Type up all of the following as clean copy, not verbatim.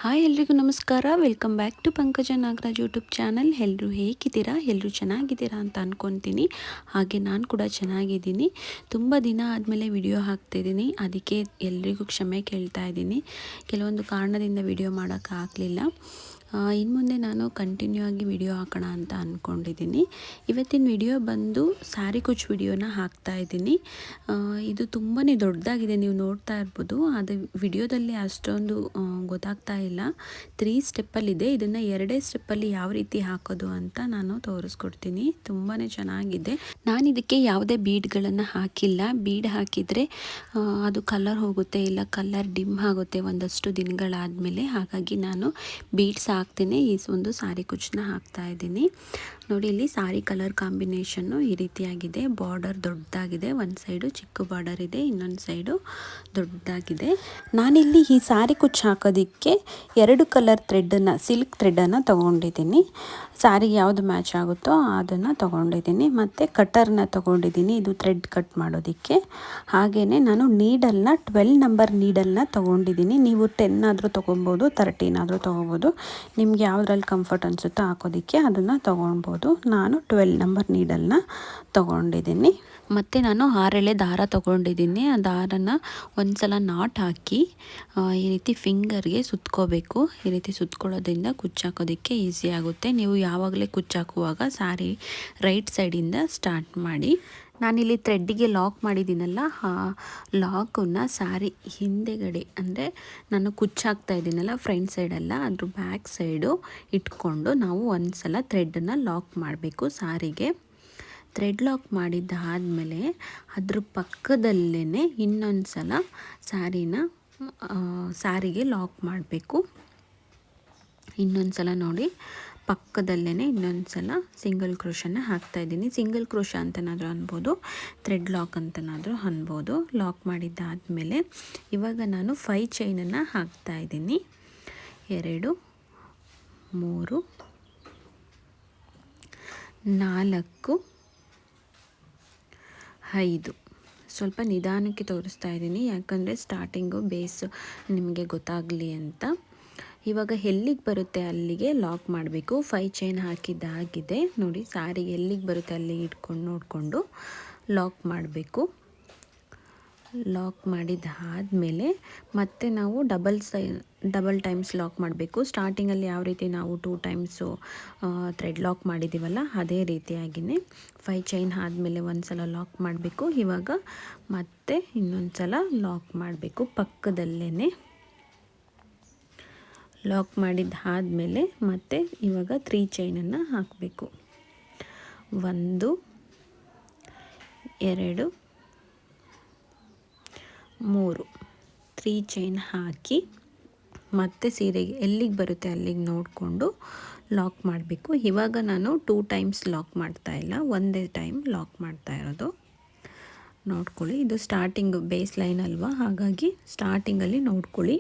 Hi ಎಲ್ರಿಗೂ ನಮಸ್ಕಾರ. Welcome back to Pankaja Nagaraj YouTube channel. ಎಲ್ಲರೂ ಹೇಗಿದ್ದೀರಾ? ಎಲ್ಲರೂ ಚೆನ್ನಾಗಿದ್ದೀರಾ ಅಂತ ಅಂದ್ಕೊತೀನಿ. ಹಾಗೆ ನಾನು ಕೂಡ ಚೆನ್ನಾಗಿದ್ದೀನಿ. ತುಂಬ ದಿನ ಆದಮೇಲೆ ವಿಡಿಯೋ ಹಾಕ್ತಾಯಿದ್ದೀನಿ. ಅದಕ್ಕೆ ಎಲ್ರಿಗೂ ಕ್ಷಮೆ ಕೇಳ್ತಾ ಇದ್ದೀನಿ. ಕೆಲವೊಂದು ಕಾರಣದಿಂದ ವಿಡಿಯೋ ಮಾಡೋಕ್ಕಾಗಲಿಲ್ಲ. ಇನ್ನು ಮುಂದೆ ನಾನು ಕಂಟಿನ್ಯೂ ಆಗಿ ವಿಡಿಯೋ ಹಾಕೋಣ ಅಂತ ಅಂದ್ಕೊಂಡಿದ್ದೀನಿ. ಇವತ್ತಿನ ವಿಡಿಯೋ ಬಂದು ಸ್ಯಾರಿ ಕುಚ್ಚು ವಿಡಿಯೋನ ಹಾಕ್ತಾಯಿದ್ದೀನಿ. ಇದು ತುಂಬಾ ದೊಡ್ಡದಾಗಿದೆ, ನೀವು ನೋಡ್ತಾ ಇರ್ಬೋದು. ಅದು ವಿಡಿಯೋದಲ್ಲಿ ಅಷ್ಟೊಂದು ಗೊತ್ತಾಗ್ತಾ ಇಲ್ಲ. 3 ಸ್ಟೆಪ್ಪಲ್ಲಿದೆ. ಇದನ್ನು 2 ಸ್ಟೆಪ್ಪಲ್ಲಿ ಯಾವ ರೀತಿ ಹಾಕೋದು ಅಂತ ನಾನು ತೋರಿಸ್ಕೊಡ್ತೀನಿ. ತುಂಬಾ ಚೆನ್ನಾಗಿದೆ. ನಾನು ಇದಕ್ಕೆ ಯಾವುದೇ ಬೀಡ್ಗಳನ್ನು ಹಾಕಿಲ್ಲ. ಬೀಡ್ ಹಾಕಿದರೆ ಅದು ಕಲರ್ ಹೋಗುತ್ತೆ, ಇಲ್ಲ ಕಲರ್ ಡಿಮ್ ಆಗುತ್ತೆ ಒಂದಷ್ಟು ದಿನಗಳಾದಮೇಲೆ. ಹಾಗಾಗಿ ನಾನು ಬೀಡ್ಸ್ ಹಾಕ್ತೀನಿ. ಈ ಒಂದು ಸಾರಿ ಕುಚ್ಚನ್ನ ಹಾಕ್ತಾ ಇದ್ದೀನಿ. ನೋಡಿ, ಇಲ್ಲಿ ಸಾರಿ ಕಲರ್ ಕಾಂಬಿನೇಷನ್ನು ಈ ರೀತಿಯಾಗಿದೆ. ಬಾರ್ಡರ್ ದೊಡ್ಡದಾಗಿದೆ, ಒಂದು ಸೈಡು ಚಿಕ್ಕ ಬಾರ್ಡರ್ ಇದೆ, ಇನ್ನೊಂದು ಸೈಡು ದೊಡ್ಡದಾಗಿದೆ. ನಾನಿಲ್ಲಿ ಈ ಸಾರಿ ಕುಚ್ಚು ಹಾಕೋದಕ್ಕೆ 2 ಕಲರ್ ಥ್ರೆಡ್ಡನ್ನು, ಸಿಲ್ಕ್ ಥ್ರೆಡ್ಡನ್ನು ತೊಗೊಂಡಿದ್ದೀನಿ. ಸಾರಿಗೆ ಯಾವುದು ಮ್ಯಾಚ್ ಆಗುತ್ತೋ ಅದನ್ನು ತೊಗೊಂಡಿದ್ದೀನಿ. ಮತ್ತು ಕಟ್ಟರ್ನ ತೊಗೊಂಡಿದ್ದೀನಿ, ಇದು ಥ್ರೆಡ್ ಕಟ್ ಮಾಡೋದಕ್ಕೆ. ಹಾಗೆಯೇ ನಾನು ನೀಡಲ್ನ 12 ನಂಬರ್ ನೀಡಲ್ನ ತೊಗೊಂಡಿದ್ದೀನಿ. ನೀವು 10 ಆದರೂ ತೊಗೊಬೋದು, 13 ಆದರೂ ತೊಗೋಬೋದು. ನಿಮ್ಗೆ ಯಾವುದ್ರಲ್ಲಿ ಕಂಫರ್ಟ್ ಅನಿಸುತ್ತೋ ಹಾಕೋದಕ್ಕೆ ಅದನ್ನು ತೊಗೊಳ್ಬೋದು. ನಾನು 12 ನಂಬರ್ ನೀಡಲ್ನ ತೊಗೊಂಡಿದ್ದೀನಿ. ಮತ್ತು ನಾನು 6 ಎಳೆ ದಾರ ತೊಗೊಂಡಿದ್ದೀನಿ. ಆ ದಾರನ ಒಂದು ಸಲ ನಾಟ್ ಹಾಕಿ ಈ ರೀತಿ ಫಿಂಗರ್ಗೆ ಸುತ್ಕೋಬೇಕು. ಈ ರೀತಿ ಸುತ್ಕೊಳ್ಳೋದ್ರಿಂದ ಕುಚ್ಚಾಕೋದಕ್ಕೆ ಈಸಿ ಆಗುತ್ತೆ. ನೀವು ಯಾವಾಗಲೇ ಕುಚ್ಚಾಕುವಾಗ ಸಾರಿ ರೈಟ್ ಸೈಡಿಂದ ಸ್ಟಾರ್ಟ್ ಮಾಡಿ. ನಾನಿಲ್ಲಿ ಥ್ರೆಡ್ಡಿಗೆ ಲಾಕ್ ಮಾಡಿದ್ದೀನಲ್ಲ, ಆ ಲಾಕನ್ನು ಸಾರಿ ಹಿಂದೆಗಡೆ, ಅಂದರೆ ನಾನು ಕುಚ್ಚಾಕ್ತಾ ಇದ್ದೀನಲ್ಲ ಫ್ರಂಟ್ ಸೈಡಲ್ಲ, ಅದ್ರ ಬ್ಯಾಕ್ ಸೈಡು ಇಟ್ಕೊಂಡು ನಾವು ಒಂದು ಸಲ ಥ್ರೆಡ್ಡನ್ನು ಲಾಕ್ ಮಾಡಬೇಕು ಸಾರಿಗೆ. ಥ್ರೆಡ್ ಲಾಕ್ ಮಾಡಿದ್ದಾದಮೇಲೆ ಅದ್ರ ಪಕ್ಕದಲ್ಲೇ ಇನ್ನೊಂದು ಸಲ ಸಾರಿಗೆ ಲಾಕ್ ಮಾಡಬೇಕು. ಇನ್ನೊಂದು ಸಲ ನೋಡಿ, ಪಕ್ಕದಲ್ಲೇ ಇನ್ನೊಂದು ಸಲ ಸಿಂಗಲ್ ಕ್ರೋಶನ್ನು ಹಾಕ್ತಾಯಿದ್ದೀನಿ. ಸಿಂಗಲ್ ಕ್ರೋಶ ಅಂತನಾದರೂ ಅನ್ಬೋದು, ಥ್ರೆಡ್ ಲಾಕ್ ಅಂತನಾದರೂ ಅನ್ಬೋದು. ಲಾಕ್ ಮಾಡಿದ್ದಾದಮೇಲೆ ಇವಾಗ ನಾನು 5 ಚೈನನ್ನು ಹಾಕ್ತಾಯಿದ್ದೀನಿ. 2 3 4 5. ಸ್ವಲ್ಪ ನಿಧಾನಕ್ಕೆ ತೋರಿಸ್ತಾ ಇದ್ದೀನಿ, ಯಾಕಂದರೆ ಸ್ಟಾರ್ಟಿಂಗು ಬೇಸು ನಿಮಗೆ ಗೊತ್ತಾಗಲಿ ಅಂತ. ಇವಾಗ ಎಲ್ಲಿಗೆ ಬರುತ್ತೆ ಅಲ್ಲಿಗೆ ಲಾಕ್ ಮಾಡಬೇಕು. 5 ಚೈನ್ ಹಾಕಿದ್ದಾಗಿದೆ ನೋಡಿ. ಸಾರಿಗೆ ಎಲ್ಲಿಗೆ ಬರುತ್ತೆ ಅಲ್ಲಿಗೆ ಇಟ್ಕೊಂಡು ನೋಡಿಕೊಂಡು ಲಾಕ್ ಮಾಡಬೇಕು. ಲಾಕ್ ಮಾಡಿದ್ದಾದಮೇಲೆ ಮತ್ತೆ ನಾವು ಡಬಲ್ ಟೈಮ್ಸ್ ಲಾಕ್ ಮಾಡಬೇಕು. ಸ್ಟಾರ್ಟಿಂಗಲ್ಲಿ ಯಾವ ರೀತಿ ನಾವು 2 ಟೈಮ್ಸು ಥ್ರೆಡ್ ಲಾಕ್ ಮಾಡಿದ್ದೀವಲ್ಲ, ಅದೇ ರೀತಿಯಾಗಿಯೇ 5 ಚೈನ್ ಆದಮೇಲೆ ಒಂದು ಸಲ ಲಾಕ್ ಮಾಡಬೇಕು. ಇವಾಗ ಮತ್ತೆ ಇನ್ನೊಂದು ಸಲ ಲಾಕ್ ಮಾಡಬೇಕು. ಪಕ್ಕದಲ್ಲೇ ಲಾಕ್ ಮಾಡಿದ್ದಾದಮೇಲೆ ಮತ್ತೆ ಇವಾಗ 3 ಚೈನನ್ನು ಹಾಕಬೇಕು. 1 2 3 3 ಚೈನ್ ಹಾಕಿ ಮತ್ತೆ ಸೀರೆಗೆ ಎಲ್ಲಿಗೆ ಬರುತ್ತೆ ಅಲ್ಲಿಗೆ ನೋಡಿಕೊಂಡು ಲಾಕ್ ಮಾಡಬೇಕು. ಇವಾಗ ನಾನು 2 ಟೈಮ್ಸ್ ಲಾಕ್ ಮಾಡ್ತಾಯಿಲ್ಲ, ಒಂದೇ ಟೈಮ್ ಲಾಕ್ ಮಾಡ್ತಾ ಇರೋದು. ನೋಡ್ಕೊಳ್ಳಿ, ಇದು ಸ್ಟಾರ್ಟಿಂಗು ಬೇಸ್ ಲೈನ್ ಅಲ್ವಾ, ಹಾಗಾಗಿ ಸ್ಟಾರ್ಟಿಂಗಲ್ಲಿ ನೋಡ್ಕೊಳ್ಳಿ.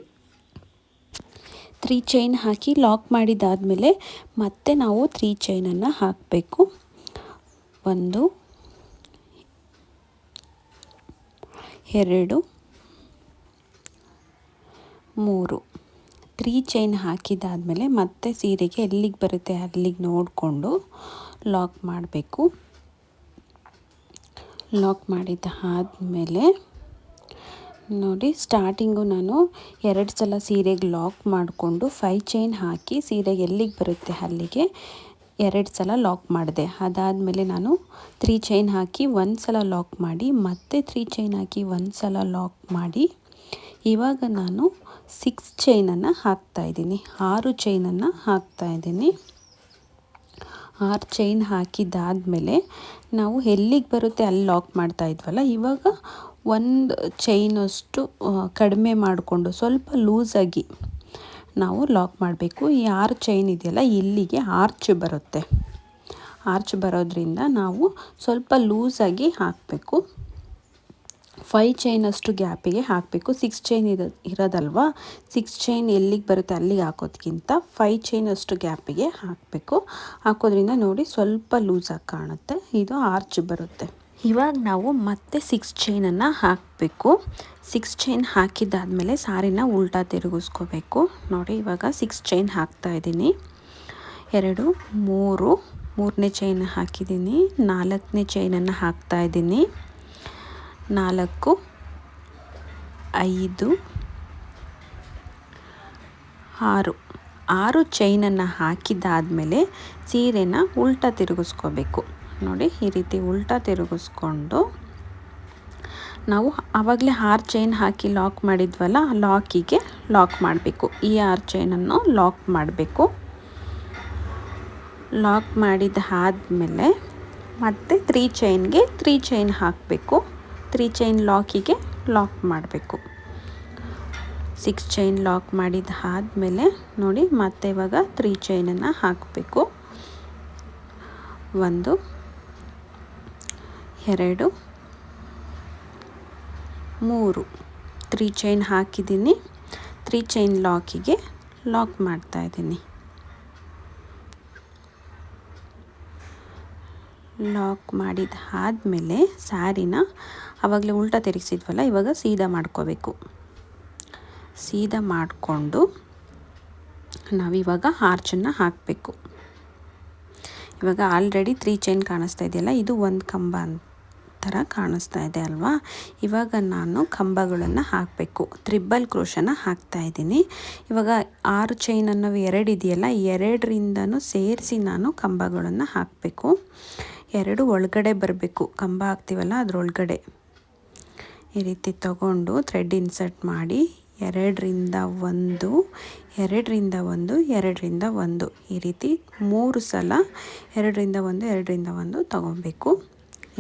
3 ಚೈನ್ ಹಾಕಿ ಲಾಕ್ ಮಾಡಿದ್ದಾದಮೇಲೆ ಮತ್ತೆ ನಾವು 3 ಚೈನನ್ನು ಹಾಕಬೇಕು. 1 2 3 3 ಚೈನ್ ಹಾಕಿದ್ದಾದಮೇಲೆ ಮತ್ತೆ ಸೀರೆಗೆ ಎಲ್ಲಿಗೆ ಬರುತ್ತೆ ಅಲ್ಲಿಗೆ ನೋಡಿಕೊಂಡು ಲಾಕ್ ಮಾಡಬೇಕು. ಲಾಕ್ ಮಾಡಿದ್ದಾದಮೇಲೆ ನೋಡಿ, ಸ್ಟಾರ್ಟಿಂಗು ನಾನು 2 ಸಲ ಸೀರೆಗೆ ಲಾಕ್ ಮಾಡಿಕೊಂಡು 5 ಚೈನ್ ಹಾಕಿ ಸೀರೆಗೆ ಎಲ್ಲಿಗೆ ಬರುತ್ತೆ ಅಲ್ಲಿಗೆ 2 ಸಲ ಲಾಕ್ ಮಾಡಿದೆ. ಅದಾದಮೇಲೆ ನಾನು 3 ಚೈನ್ ಹಾಕಿ ಒಂದು ಸಲ ಲಾಕ್ ಮಾಡಿ, ಮತ್ತೆ 3 ಚೈನ್ ಹಾಕಿ ಒಂದು ಸಲ ಲಾಕ್ ಮಾಡಿ, ಇವಾಗ ನಾನು 6 ಚೈನನ್ನು ಹಾಕ್ತಾಯಿದ್ದೀನಿ. 6 ಚೈನನ್ನು ಹಾಕ್ತಾಯಿದ್ದೀನಿ. 6 ಚೈನ್ ಹಾಕಿದ್ದಾದಮೇಲೆ ನಾವು ಎಲ್ಲಿಗೆ ಬರುತ್ತೆ ಅಲ್ಲಿ ಲಾಕ್ ಮಾಡ್ತಾ ಇದ್ವಲ್ಲ, ಇವಾಗ ಒಂದು ಚೈನಷ್ಟು ಕಡಿಮೆ ಮಾಡಿಕೊಂಡು ಸ್ವಲ್ಪ ಲೂಸಾಗಿ ನಾವು ಲಾಕ್ ಮಾಡಬೇಕು. ಈ 6 ಚೈನ್ ಇದೆಯಲ್ಲ, ಇಲ್ಲಿಗೆ ಆರ್ಚ್ ಬರುತ್ತೆ. ಆರ್ಚ್ ಬರೋದ್ರಿಂದ ನಾವು ಸ್ವಲ್ಪ ಲೂಸಾಗಿ ಹಾಕಬೇಕು. 5 ಚೈನಷ್ಟು ಗ್ಯಾಪಿಗೆ ಹಾಕಬೇಕು. 6 ಚೈನ್ ಇರೋದಲ್ವ, 6 ಚೈನ್ ಎಲ್ಲಿಗೆ ಬರುತ್ತೆ ಅಲ್ಲಿಗೆ ಹಾಕೋದಕ್ಕಿಂತ 5 ಚೈನಷ್ಟು ಗ್ಯಾಪಿಗೆ ಹಾಕಬೇಕು. ಹಾಕೋದ್ರಿಂದ ನೋಡಿ ಸ್ವಲ್ಪ ಲೂಸಾಗಿ ಕಾಣುತ್ತೆ, ಇದು ಆರ್ಚ್ ಬರುತ್ತೆ. ಇವಾಗ ನಾವು ಮತ್ತೆ 6 ಚೈನನ್ನು ಹಾಕಬೇಕು. 6 ಚೈನ್ ಹಾಕಿದ್ದಾದಮೇಲೆ ಸಾರಿನ ಉಲ್ಟಾ ತಿರುಗಿಸ್ಕೋಬೇಕು. ನೋಡಿ ಇವಾಗ 6 ಚೈನ್ ಹಾಕ್ತಾ ಇದ್ದೀನಿ. 2 3 ಮೂರನೇ ಚೈನ್ ಹಾಕಿದ್ದೀನಿ. 4ನೇ ಚೈನನ್ನು ಹಾಕ್ತಾ ಇದ್ದೀನಿ. 4 5 6 ಚೈನನ್ನು ಹಾಕಿದ್ದಾದಮೇಲೆ ಸೀರೆನ ಉಲ್ಟಾ ತಿರುಗಿಸ್ಕೋಬೇಕು. ನೋಡಿ ಈ ರೀತಿ ಉಲ್ಟಾ ತಿರುಗಿಸ್ಕೊಂಡು ನಾವು ಆವಾಗಲೇ 6 ಚೈನ್ ಹಾಕಿ ಲಾಕ್ ಮಾಡಿದ್ವಲ್ಲ, ಲಾಕಿಗೆ ಲಾಕ್ ಮಾಡಬೇಕು. ಈ 6 ಚೈನನ್ನು ಲಾಕ್ ಮಾಡಬೇಕು. ಲಾಕ್ ಮಾಡಿದ್ದಾದಮೇಲೆ ಮತ್ತೆ 3 ಚೈನ್ಗೆ 3 ಚೈನ್ ಹಾಕಬೇಕು. 3 ಚೈನ್ ಲಾಕಿಗೆ ಲಾಕ್ ಮಾಡಬೇಕು. 6 ಚೈನ್ ಲಾಕ್ ಮಾಡಿದ್ದಾದಮೇಲೆ ನೋಡಿ ಮತ್ತೆ ಇವಾಗ 3 ಚೈನನ್ನು ಹಾಕಬೇಕು. 1 2 3 3 ಚೈನ್ ಹಾಕಿದ್ದೀನಿ. 3 ಚೈನ್ ಲಾಕಿಗೆ ಲಾಕ್ ಮಾಡ್ತಾ ಇದ್ದೀನಿ. ಲಾಕ್ ಮಾಡಿದ್ದಾದಮೇಲೆ ಸ್ಯಾರಿನ ಆವಾಗಲೇ ಉಲ್ಟಾ ತಿರುಗಿಸಿದ್ವಲ್ಲ, ಇವಾಗ ಸೀದಾ ಮಾಡ್ಕೋಬೇಕು. ಸೀದಾ ಮಾಡಿಕೊಂಡು ನಾವಿವಾಗ ಆರ್ಚನ್ನು ಹಾಕಬೇಕು. ಇವಾಗ ಆಲ್ರೆಡಿ 3 ಚೈನ್ ಕಾಣಿಸ್ತಾ ಇದೆಯಲ್ಲ, ಇದು ಒಂದು ಕಂಬ ಥರ ಕಾಣಿಸ್ತಾ ಇದೆ ಅಲ್ವಾ. ಇವಾಗ ನಾನು ಕಂಬಗಳನ್ನು ಹಾಕಬೇಕು. ತ್ರಿಬಲ್ ಕ್ರೋಶನ ಹಾಕ್ತಾ ಇದ್ದೀನಿ. ಇವಾಗ 6 ಚೈನ್ ಅನ್ನೋವು 2 ಇದೆಯಲ್ಲ, 2ರಿಂದನೂ ಸೇರಿಸಿ ನಾನು ಕಂಬಗಳನ್ನು ಹಾಕಬೇಕು. 2 ಒಳಗಡೆ ಬರಬೇಕು. ಕಂಬ ಹಾಕ್ತೀವಲ್ಲ ಅದರೊಳಗಡೆ ಈ ರೀತಿ ತಗೊಂಡು ಥ್ರೆಡ್ ಇನ್ಸರ್ಟ್ ಮಾಡಿ 2ರಿಂದ 1 2ರಿಂದ 1 2ರಿಂದ 1 ಈ ರೀತಿ 3 ಸಲ 2ರಿಂದ 1 2ರಿಂದ 1 ತಗೊಬೇಕು.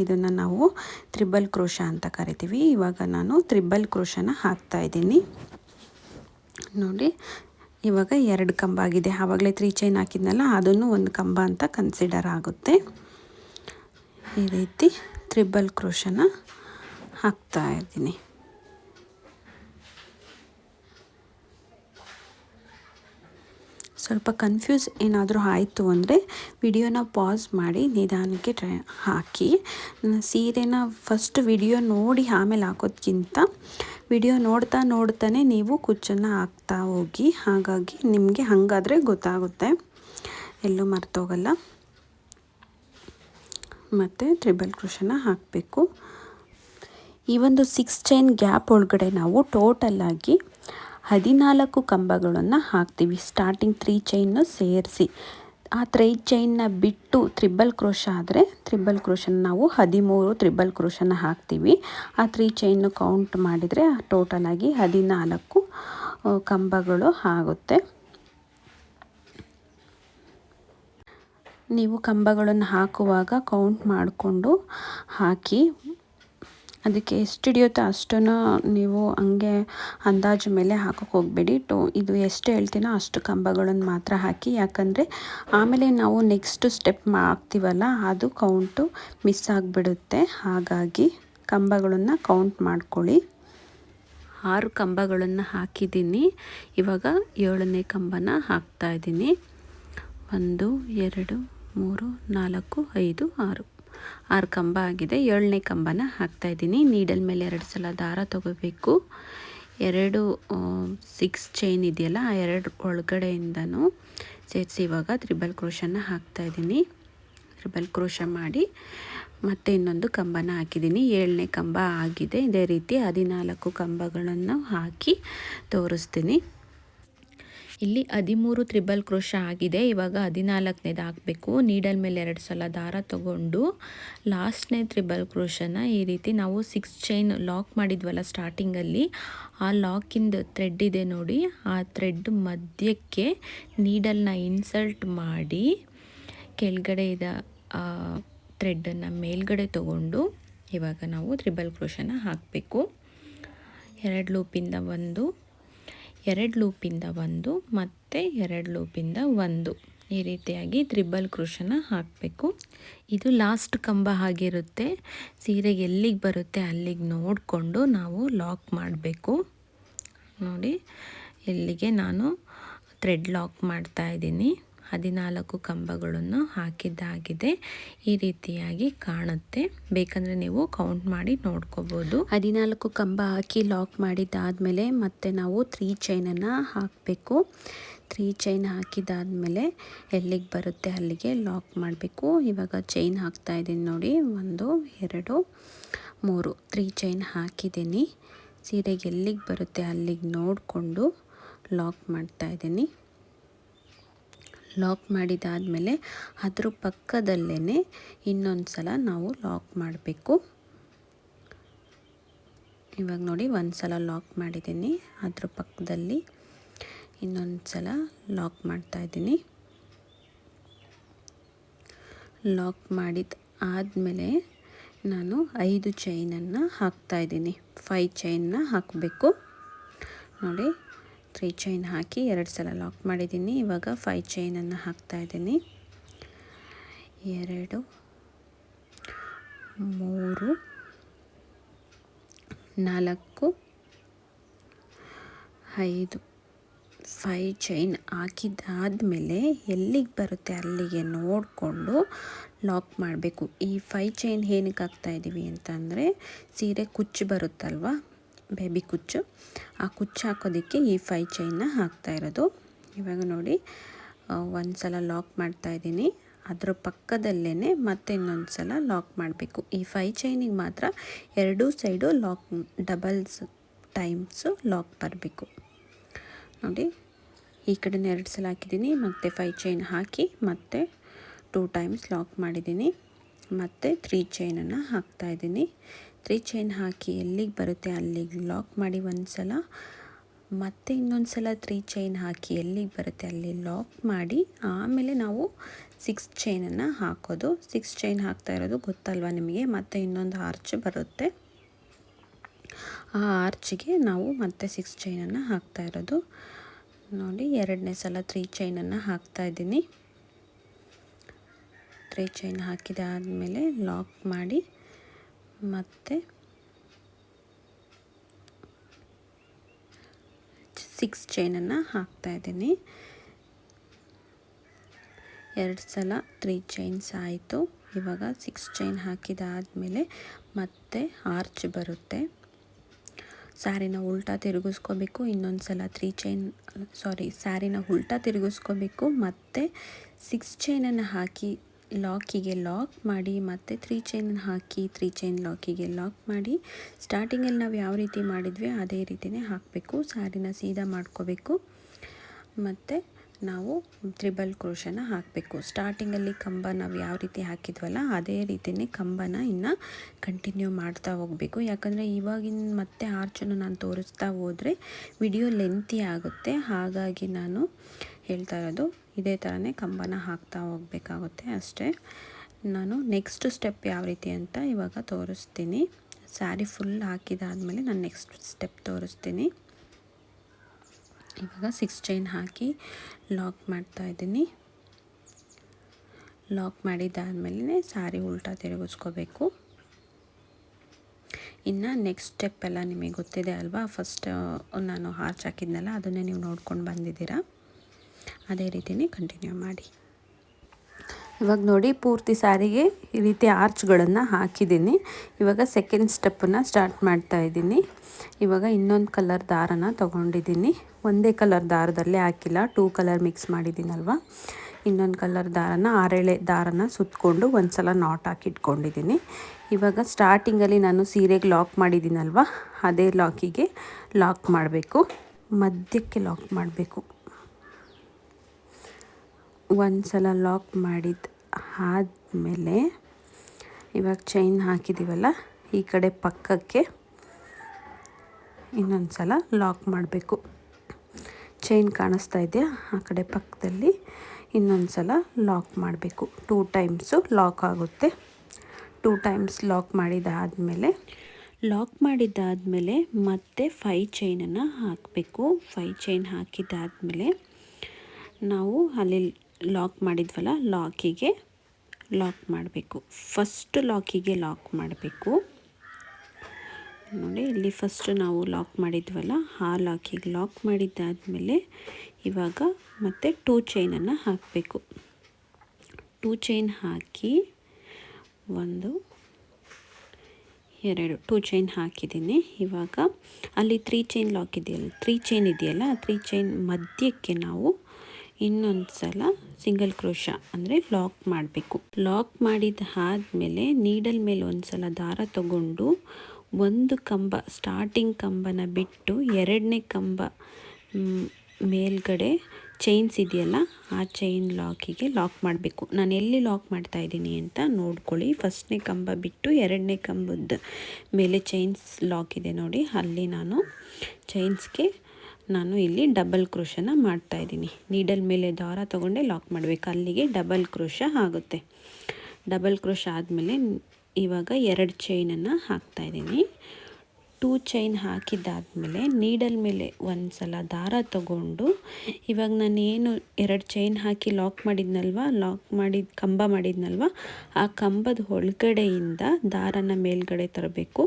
ಇದನ್ನು ನಾವು ತ್ರಿಬಲ್ ಕ್ರೋಶ ಅಂತ ಕರಿತೀವಿ. ಇವಾಗ ನಾನು ತ್ರಿಬಲ್ ಕ್ರೋಶನ ಹಾಕ್ತಾ ಇದ್ದೀನಿ. ನೋಡಿ ಇವಾಗ 2 ಕಂಬ ಆಗಿದೆ. ಆವಾಗಲೇ 3 ಚೈನ್ ಹಾಕಿದ್ನಲ್ಲ, ಅದನ್ನು ಒಂದು ಕಂಬ ಅಂತ ಕನ್ಸಿಡರ್ ಆಗುತ್ತೆ. ಈ ರೀತಿ ತ್ರಿಬಲ್ ಕ್ರೋಶನ ಹಾಕ್ತಾ ಇದ್ದೀನಿ. ಸ್ವಲ್ಪ ಕನ್ಫ್ಯೂಸ್ ಏನಾದರೂ ಆಯಿತು ಅಂದರೆ ವಿಡಿಯೋನ ಪಾಸ್ ಮಾಡಿ ನಿಧಾನಕ್ಕೆ ಹಾಕಿ. ಸೀರೆನ ಫಸ್ಟ್ ವಿಡಿಯೋ ನೋಡಿ ಆಮೇಲೆ ಹಾಕೋದ್ಕಿಂತ ವಿಡಿಯೋ ನೋಡ್ತಾನೆ ನೀವು ಕುಚ್ಚನ್ನು ಹಾಕ್ತಾ ಹೋಗಿ. ಹಾಗಾಗಿ ನಿಮಗೆ ಹಾಗಾದರೆ ಗೊತ್ತಾಗುತ್ತೆ, ಎಲ್ಲೂ ಮರ್ತೋಗಲ್ಲ. ಮತ್ತು ತ್ರಿಬಲ್ ಕ್ರೋಶನ ಹಾಕಬೇಕು. ಈ ಒಂದು 6 ಚೈನ್ ಗ್ಯಾಪ್ ಒಳಗಡೆ ನಾವು ಟೋಟಲಾಗಿ 14 ಕಂಬಗಳನ್ನು ಹಾಕ್ತೀವಿ. ಸ್ಟಾರ್ಟಿಂಗ್ 3 ಚೈನ್ನು ಸೇರಿಸಿ. ಆ 3 ಚೈನ್ನ ಬಿಟ್ಟು ತ್ರಿಬಲ್ ಕ್ರೋಶ ಆದರೆ ತ್ರಿಬಲ್ ಕ್ರೋಶನ ನಾವು 13 ತ್ರಿಬಲ್ ಕ್ರೋಶನ ಹಾಕ್ತೀವಿ. ಆ 3 ಚೈನ್ನು ಕೌಂಟ್ ಮಾಡಿದರೆ ಟೋಟಲಾಗಿ 14 ಕಂಬಗಳು ಆಗುತ್ತೆ. ನೀವು ಕಂಬಗಳನ್ನು ಹಾಕುವಾಗ ಕೌಂಟ್ ಮಾಡಿಕೊಂಡು ಹಾಕಿ. ಅದಕ್ಕೆ ಎಷ್ಟು ಹಿಡಿಯುತ್ತೋ ಅಷ್ಟನ್ನು ನೀವು ಹಂಗೆ ಅಂದಾಜು ಮೇಲೆ ಹಾಕೋಕ್ಕೆ ಹೋಗಬೇಡಿ. ಇದು ಎಷ್ಟು ಹೇಳ್ತೀನೋ ಅಷ್ಟು ಕಂಬಗಳನ್ನು ಮಾತ್ರ ಹಾಕಿ. ಯಾಕಂದರೆ ಆಮೇಲೆ ನಾವು ನೆಕ್ಸ್ಟ್ ಸ್ಟೆಪ್ ಹಾಕ್ತೀವಲ್ಲ, ಅದು ಕೌಂಟು ಮಿಸ್ ಆಗಿಬಿಡುತ್ತೆ. ಹಾಗಾಗಿ ಕಂಬಗಳನ್ನು ಕೌಂಟ್ ಮಾಡ್ಕೊಳ್ಳಿ. 6 ಕಂಬಗಳನ್ನು ಹಾಕಿದ್ದೀನಿ. ಇವಾಗ 7ನೇ ಕಂಬನ ಹಾಕ್ತಾ ಇದ್ದೀನಿ. 1 2 3 4 5 6 ಕಂಬ ಆಗಿದೆ. 7ನೇ ಕಂಬನ ಹಾಕ್ತಾ ಇದ್ದೀನಿ. ನೀಡಲ್ ಮೇಲೆ 2 ಸಲ ದಾರ ತಗೋಬೇಕು. 2 6 ಚೈನ್ ಇದೆಯಲ್ಲ, ಆ 2 ಒಳಗಡೆಯಿಂದನೂ ಸೇರಿಸಿ ಇವಾಗ ತ್ರಿಬಲ್ ಕ್ರೋಶನ ಹಾಕ್ತಾ ಇದ್ದೀನಿ. ತ್ರಿಬಲ್ ಕ್ರೋಶ ಮಾಡಿ ಮತ್ತೆ ಇನ್ನೊಂದು ಕಂಬನ ಹಾಕಿದ್ದೀನಿ. 7ನೇ ಕಂಬ ಆಗಿದೆ. ಇದೇ ರೀತಿ 14 ಕಂಬಗಳನ್ನು ಹಾಕಿ ತೋರಿಸ್ತೀನಿ. ಇಲ್ಲಿ 13 ತ್ರಿಬಲ್ ಕ್ರೋಶ ಆಗಿದೆ. ಇವಾಗ 14ನೇದು ಹಾಕಬೇಕು. ನೀಡಲ್ ಮೇಲೆ 2 ಸಲ ದಾರ ತಗೊಂಡು ಲಾಸ್ಟ್ನೇ ತ್ರಿಬಲ್ ಕ್ರೋಶನ ಈ ರೀತಿ ನಾವು 6 ಚೈನ್ ಲಾಕ್ ಮಾಡಿದ್ವಲ್ಲ ಸ್ಟಾರ್ಟಿಂಗಲ್ಲಿ, ಆ ಲಾಕಿಂದ ಥ್ರೆಡ್ ಇದೆ ನೋಡಿ, ಆ ಥ್ರೆಡ್ ಮಧ್ಯಕ್ಕೆ ನೀಡಲ್ನ ಇನ್ಸರ್ಟ್ ಮಾಡಿ ಕೆಳಗಡೆ ಇದ್ದ ಥ್ರೆಡನ್ನು ಮೇಲ್ಗಡೆ ತಗೊಂಡು ಇವಾಗ ನಾವು ತ್ರಿಬಲ್ ಕ್ರೋಶನ ಹಾಕಬೇಕು. 2 ಲೂಪಿಂದ 1 2 ಲೂಪಿಂದ 1 ಮತ್ತು 2 ಲೂಪಿಂದ 1 ಈ ರೀತಿಯಾಗಿ ತ್ರಿಬಲ್ ಕ್ರೋಶನ ಹಾಕಬೇಕು. ಇದು ಲಾಸ್ಟ್ ಕಂಬ ಆಗಿರುತ್ತೆ. ಸೀರೆಗೆ ಎಲ್ಲಿಗೆ ಬರುತ್ತೆ ಅಲ್ಲಿಗೆ ನೋಡಿಕೊಂಡು ನಾವು ಲಾಕ್ ಮಾಡಬೇಕು. ನೋಡಿ ಇಲ್ಲಿಗೆ ನಾನು ಥ್ರೆಡ್ ಲಾಕ್ ಮಾಡ್ತಾ ಇದ್ದೀನಿ. 14 ಕಂಬಗಳನ್ನು ಹಾಕಿದ್ದಾಗಿದೆ. ಈ ರೀತಿಯಾಗಿ ಕಾಣುತ್ತೆ. ಬೇಕಂದರೆ ನೀವು ಕೌಂಟ್ ಮಾಡಿ ನೋಡ್ಕೋಬೋದು. 14 ಕಂಬ ಹಾಕಿ ಲಾಕ್ ಮಾಡಿದ್ದಾದಮೇಲೆ ಮತ್ತೆ ನಾವು 3 ಚೈನನ್ನು ಹಾಕಬೇಕು. 3 ಚೈನ್ ಹಾಕಿದಾದಮೇಲೆ ಎಲ್ಲಿಗೆ ಬರುತ್ತೆ ಅಲ್ಲಿಗೆ ಲಾಕ್ ಮಾಡಬೇಕು. ಇವಾಗ ಚೈನ್ ಹಾಕ್ತಾ ಇದ್ದೀನಿ ನೋಡಿ. 1 2 3 3 ಚೈನ್ ಹಾಕಿದ್ದೀನಿ. ಸೀರೆಗೆ ಎಲ್ಲಿಗೆ ಬರುತ್ತೆ ಅಲ್ಲಿಗೆ ನೋಡಿಕೊಂಡು ಲಾಕ್ ಮಾಡ್ತಾ ಇದ್ದೀನಿ. ಲಾಕ್ ಮಾಡಿದಾದಮೇಲೆ ಅದ್ರ ಪಕ್ಕದಲ್ಲೇ ಇನ್ನೊಂದು ಸಲ ನಾವು ಲಾಕ್ ಮಾಡಬೇಕು. ಇವಾಗ ನೋಡಿ ಒಂದು ಸಲ ಲಾಕ್ ಮಾಡಿದ್ದೀನಿ. ಅದ್ರ ಪಕ್ಕದಲ್ಲಿ ಇನ್ನೊಂದು ಸಲ ಲಾಕ್ ಮಾಡ್ತಾ ಇದ್ದೀನಿ. ಲಾಕ್ ಮಾಡಿದ ಆದಮೇಲೆ ನಾನು 5 ಚೈನನ್ನು ಹಾಕ್ತಾ ಇದ್ದೀನಿ. 5 ಚೈನ್ನ ಹಾಕಬೇಕು ನೋಡಿ. 3 ಚೈನ್ ಹಾಕಿ 2 ಸಲ ಲಾಕ್ ಮಾಡಿದ್ದೀನಿ. ಇವಾಗ 5 ಚೈನನ್ನು ಹಾಕ್ತಾ ಇದ್ದೀನಿ. 2 3 4 5 5 ಚೈನ್ ಹಾಕಿದ್ದಾದಮೇಲೆ ಎಲ್ಲಿಗೆ ಬರುತ್ತೆ ಅಲ್ಲಿಗೆ ನೋಡಿಕೊಂಡು ಲಾಕ್ ಮಾಡಬೇಕು. ಈ 5 ಚೈನ್ ಏನಕ್ಕೆ ಹಾಕ್ತಾಯಿದ್ದೀವಿ ಅಂತಂದರೆ ಸೀರೆ ಕುಚ್ಚು ಬರುತ್ತಲ್ವ, ಬೇಬಿ ಕುಚ್ಚು, ಆ ಕುಚ್ಚು ಹಾಕೋದಕ್ಕೆ ಈ 5 ಚೈನ್ನ ಹಾಕ್ತಾ ಇರೋದು. ಇವಾಗ ನೋಡಿ ಒಂದು ಸಲ ಲಾಕ್ ಮಾಡ್ತಾಯಿದ್ದೀನಿ. ಅದರ ಪಕ್ಕದಲ್ಲೇ ಮತ್ತೆ ಇನ್ನೊಂದು ಸಲ ಲಾಕ್ ಮಾಡಬೇಕು. ಈ 5 ಚೈನಿಗೆ ಮಾತ್ರ 2 side lock doubles times lock ಬರಬೇಕು ನೋಡಿ. ಈ ಕಡೆನೇ 2 ಸಲ ಹಾಕಿದ್ದೀನಿ. ಮತ್ತು 5 ಚೈನ್ ಹಾಕಿ ಮತ್ತೆ 2 ಟೈಮ್ಸ್ ಲಾಕ್ ಮಾಡಿದ್ದೀನಿ. ಮತ್ತು 3 ಚೈನನ್ನು ಹಾಕ್ತಾಯಿದ್ದೀನಿ. 3 ಚೈನ್ ಹಾಕಿ ಎಲ್ಲಿಗೆ ಬರುತ್ತೆ ಅಲ್ಲಿಗೆ ಲಾಕ್ ಮಾಡಿ ಒಂದು ಸಲ, ಮತ್ತು ಇನ್ನೊಂದು ಸಲ 3 ಚೈನ್ ಹಾಕಿ ಎಲ್ಲಿಗೆ ಬರುತ್ತೆ ಅಲ್ಲಿ ಲಾಕ್ ಮಾಡಿ, ಆಮೇಲೆ ನಾವು 6 ಚೈನನ್ನು ಹಾಕೋದು. 6 ಚೈನ್ ಹಾಕ್ತಾ ಇರೋದು ಗೊತ್ತಲ್ವ ನಿಮಗೆ. ಮತ್ತು ಇನ್ನೊಂದು ಆರ್ಚ್ ಬರುತ್ತೆ, ಆ ಆರ್ಚಿಗೆ ನಾವು ಮತ್ತೆ 6 ಚೈನನ್ನು ಹಾಕ್ತಾ ಇರೋದು ನೋಡಿ. 2ನೇ ಸಲ 3 ಚೈನನ್ನು ಹಾಕ್ತಾ ಇದ್ದೀನಿ. 3 ಚೈನ್ ಹಾಕಿದಾದಮೇಲೆ ಲಾಕ್ ಮಾಡಿ ಮತ್ತೆ 6 ಚೈನನ್ನು ಹಾಕ್ತಾ ಇದ್ದೀನಿ. 2 ಸಲ 3 ಚೈನ್ಸ್ ಆಯಿತು. ಇವಾಗ 6 ಚೈನ್ ಹಾಕಿದಾದಮೇಲೆ ಮತ್ತೆ ಆರ್ಚ್ ಬರುತ್ತೆ. ಸ್ಯಾರಿನ ಉಲ್ಟಾ ತಿರುಗಿಸ್ಕೋಬೇಕು. ಇನ್ನೊಂದು ಸಲ 3 ಚೈನ್ ಸ್ಯಾರಿನ ಉಲ್ಟಾ ತಿರುಗಿಸ್ಕೋಬೇಕು. ಮತ್ತು 6 ಚೈನನ್ನು ಹಾಕಿ ಲಾಕಿಗೆ ಲಾಕ್ ಮಾಡಿ, ಮತ್ತು 3 ಚೈನನ್ನು ಹಾಕಿ 3 ಚೈನ್ ಲಾಕಿಗೆ ಲಾಕ್ ಮಾಡಿ, ಸ್ಟಾರ್ಟಿಂಗಲ್ಲಿ ನಾವು ಯಾವ ರೀತಿ ಮಾಡಿದ್ವಿ ಅದೇ ರೀತಿಯೇ ಹಾಕಬೇಕು. ಸ್ಯಾರಿನ ಸೀದಾ ಮಾಡ್ಕೋಬೇಕು. ಮತ್ತು ನಾವು ತ್ರಿಬಲ್ ಕ್ರೋಶನ ಹಾಕಬೇಕು. ಸ್ಟಾರ್ಟಿಂಗಲ್ಲಿ ಕಂಬ ನಾವು ಯಾವ ರೀತಿ ಹಾಕಿದ್ವಲ್ಲ ಅದೇ ರೀತಿಯೇ ಕಂಬನ ಇನ್ನು ಕಂಟಿನ್ಯೂ ಮಾಡ್ತಾ ಹೋಗಬೇಕು. ಯಾಕಂದರೆ ಇವಾಗಿನ ಮತ್ತೆ ಆರ್ಚನ್ನು ನಾನು ತೋರಿಸ್ತಾ ಹೋದರೆ ವಿಡಿಯೋ ಲೆಂತಿ ಆಗುತ್ತೆ. ಹಾಗಾಗಿ ನಾನು ಹೇಳ್ತಾ ಇರೋದು ಇದೇ ಥರನೇ ಕಂಬನ ಹಾಕ್ತಾ ಹೋಗಬೇಕಾಗುತ್ತೆ ಅಷ್ಟೇ. ನಾನು ನೆಕ್ಸ್ಟ್ ಸ್ಟೆಪ್ ಯಾವ ರೀತಿ ಅಂತ ಇವಾಗ ತೋರಿಸ್ತೀನಿ. ಸ್ಯಾರಿ ಫುಲ್ ಹಾಕಿದಾದಮೇಲೆ ನಾನು ನೆಕ್ಸ್ಟ್ ಸ್ಟೆಪ್ ತೋರಿಸ್ತೀನಿ. ಇವಾಗ 6 ಚೈನ್ ಹಾಕಿ ಲಾಕ್ ಮಾಡ್ತಾ ಇದ್ದೀನಿ. ಲಾಕ್ ಮಾಡಿದ್ದಾದಮೇಲೆ ಸ್ಯಾರಿ ಉಲ್ಟಾ ತಿರುಗಿಸ್ಕೋಬೇಕು. ಇನ್ನು ನೆಕ್ಸ್ಟ್ ಸ್ಟೆಪ್ ಎಲ್ಲ ನಿಮಗೆ ಗೊತ್ತಿದೆ ಅಲ್ವಾ. ಫಸ್ಟ್ ನಾನು ಆರ್ಚ್ ಹಾಕಿದ್ನಲ್ಲ ಅದನ್ನೇ ನೀವು ನೋಡ್ಕೊಂಡು ಬಂದಿದ್ದೀರಾ. ಅದೇ ರೀತಿಯೇ ಕಂಟಿನ್ಯೂ ಮಾಡಿ. ಇವಾಗ ನೋಡಿ ಪೂರ್ತಿ ಸ್ಯಾರಿಗೆ ಈ ರೀತಿ ಆರ್ಚ್ಗಳನ್ನು ಹಾಕಿದ್ದೀನಿ. ಇವಾಗ ಸೆಕೆಂಡ್ ಸ್ಟೆಪ್ಪನ್ನು ಸ್ಟಾರ್ಟ್ ಮಾಡ್ತಾ ಇದ್ದೀನಿ. ಇವಾಗ ಇನ್ನೊಂದು ಕಲರ್ ದಾರನ ತೊಗೊಂಡಿದ್ದೀನಿ. ಒಂದೇ ಕಲರ್ ದಾರದಲ್ಲೇ ಹಾಕಿಲ್ಲ, 2 ಕಲರ್ ಮಿಕ್ಸ್ ಮಾಡಿದ್ದೀನಲ್ವ. ಇನ್ನೊಂದು ಕಲರ್ ದಾರನ 6 ಎಳೆ ದಾರನ ಸುತ್ತಕೊಂಡು ಒಂದು ಸಲ ನಾಟ್ ಹಾಕಿಟ್ಕೊಂಡಿದ್ದೀನಿ. ಇವಾಗ ಸ್ಟಾರ್ಟಿಂಗಲ್ಲಿ ನಾನು ಸೀರೆಗೆ ಲಾಕ್ ಮಾಡಿದ್ದೀನಲ್ವ ಅದೇ ಲಾಕಿಗೆ ಲಾಕ್ ಮಾಡಬೇಕು. ಮಧ್ಯಕ್ಕೆ ಲಾಕ್ ಮಾಡಬೇಕು. ಒಂದು ಸಲ ಲಾಕ್ ಮಾಡಿದ ಆದಮೇಲೆ ಇವಾಗ ಚೈನ್ ಹಾಕಿದ್ದೀವಲ್ಲ ಈ ಕಡೆ ಪಕ್ಕಕ್ಕೆ ಇನ್ನೊಂದು ಸಲ ಲಾಕ್ ಮಾಡಬೇಕು. ಚೈನ್ ಕಾಣಿಸ್ತಾ ಇದೆಯಾ, ಆ ಕಡೆ ಪಕ್ಕದಲ್ಲಿ ಇನ್ನೊಂದು ಸಲ ಲಾಕ್ ಮಾಡಬೇಕು. 2 ಟೈಮ್ಸು ಲಾಕ್ ಆಗುತ್ತೆ. 2 ಟೈಮ್ಸ್ ಲಾಕ್ ಮಾಡಿದ್ದಾದಮೇಲೆ ಮತ್ತೆ 5 ಚೈನನ್ನು ಹಾಕಬೇಕು. 5 ಚೈನ್ ಹಾಕಿದ್ದಾದಮೇಲೆ ನಾವು ಅಲ್ಲಿ ಲಾಕ್ ಮಾಡಿದ್ವಲ್ಲ ಲಾಕಿಗೆ ಲಾಕ್ ಮಾಡಬೇಕು. ಫಸ್ಟ್ ಲಾಕಿಗೆ ಲಾಕ್ ಮಾಡಬೇಕು ನೋಡಿ. ಇಲ್ಲಿ ಫಸ್ಟ್ ನಾವು ಲಾಕ್ ಮಾಡಿದ್ವಲ್ಲ ಆ ಲಾಕಿಗೆ ಲಾಕ್ ಮಾಡಿದ್ದಾದಮೇಲೆ ಇವಾಗ ಮತ್ತೆ 2 ಚೈನನ್ನು ಹಾಕಬೇಕು. 2 ಚೈನ್ ಹಾಕಿ 1 2 2 ಚೈನ್ ಹಾಕಿದ್ದೀನಿ. ಇವಾಗ ಅಲ್ಲಿ 3 ಚೈನ್ ಲಾಕ್ ಇದೆಯಲ್ಲ, 3 ಚೈನ್ ಇದೆಯಲ್ಲ, 3 ಚೈನ್ ಮಧ್ಯಕ್ಕೆ ನಾವು ಇನ್ನೊಂದು ಸಲ ಸಿಂಗಲ್ ಕ್ರೋಶ ಅಂದರೆ ಲಾಕ್ ಮಾಡಬೇಕು. ಲಾಕ್ ಮಾಡಿದ ಆದಮೇಲೆ ನೀಡಲ್ ಮೇಲೆ ಒಂದು ಸಲ ದಾರ ತಗೊಂಡು ಒಂದು ಕಂಬ ಸ್ಟಾರ್ಟಿಂಗ್ ಕಂಬನ ಬಿಟ್ಟು ಎರಡನೇ ಕಂಬ ಮೇಲ್ಗಡೆ ಚೈನ್ಸ್ ಇದೆಯಲ್ಲ ಆ ಚೈನ್ ಲಾಕಿಗೆ ಲಾಕ್ ಮಾಡಬೇಕು. ನಾನು ಎಲ್ಲಿ ಲಾಕ್ ಮಾಡ್ತಾ ಇದ್ದೀನಿ ಅಂತ ನೋಡ್ಕೊಳ್ಳಿ. ಫಸ್ಟ್ನೇ ಕಂಬ ಬಿಟ್ಟು ಎರಡನೇ ಕಂಬದ ಮೇಲೆ ಚೈನ್ಸ್ ಲಾಕ್ ಇದೆ ನೋಡಿ, ಅಲ್ಲಿ ನಾನು ಚೈನ್ಸ್ಗೆ ಇಲ್ಲಿ ಡಬಲ್ ಕ್ರೋಶನ ಮಾಡ್ತಾಯಿದ್ದೀನಿ. ನೀಡಲ್ ಮೇಲೆ ದಾರ ತೊಗೊಂಡೆ ಲಾಕ್ ಮಾಡಬೇಕು, ಅಲ್ಲಿಗೆ ಡಬಲ್ ಕ್ರೋಶ ಆಗುತ್ತೆ. ಡಬಲ್ ಕ್ರೋಶ ಆದಮೇಲೆ ಇವಾಗ 2 ಚೈನನ್ನು ಹಾಕ್ತಾಯಿದ್ದೀನಿ. 2 ಚೈನ್ ಹಾಕಿದ್ದಾದಮೇಲೆ ನೀಡಲ್ ಮೇಲೆ ಒಂದು ಸಲ ದಾರ ತಗೊಂಡು ಇವಾಗ ನಾನು ಏನು 2 ಚೈನ್ ಹಾಕಿ ಲಾಕ್ ಕಂಬ ಮಾಡಿದ್ನಲ್ವ, ಆ ಕಂಬದ ಒಳಗಡೆಯಿಂದ ದಾರನ ಮೇಲ್ಗಡೆ ತರಬೇಕು.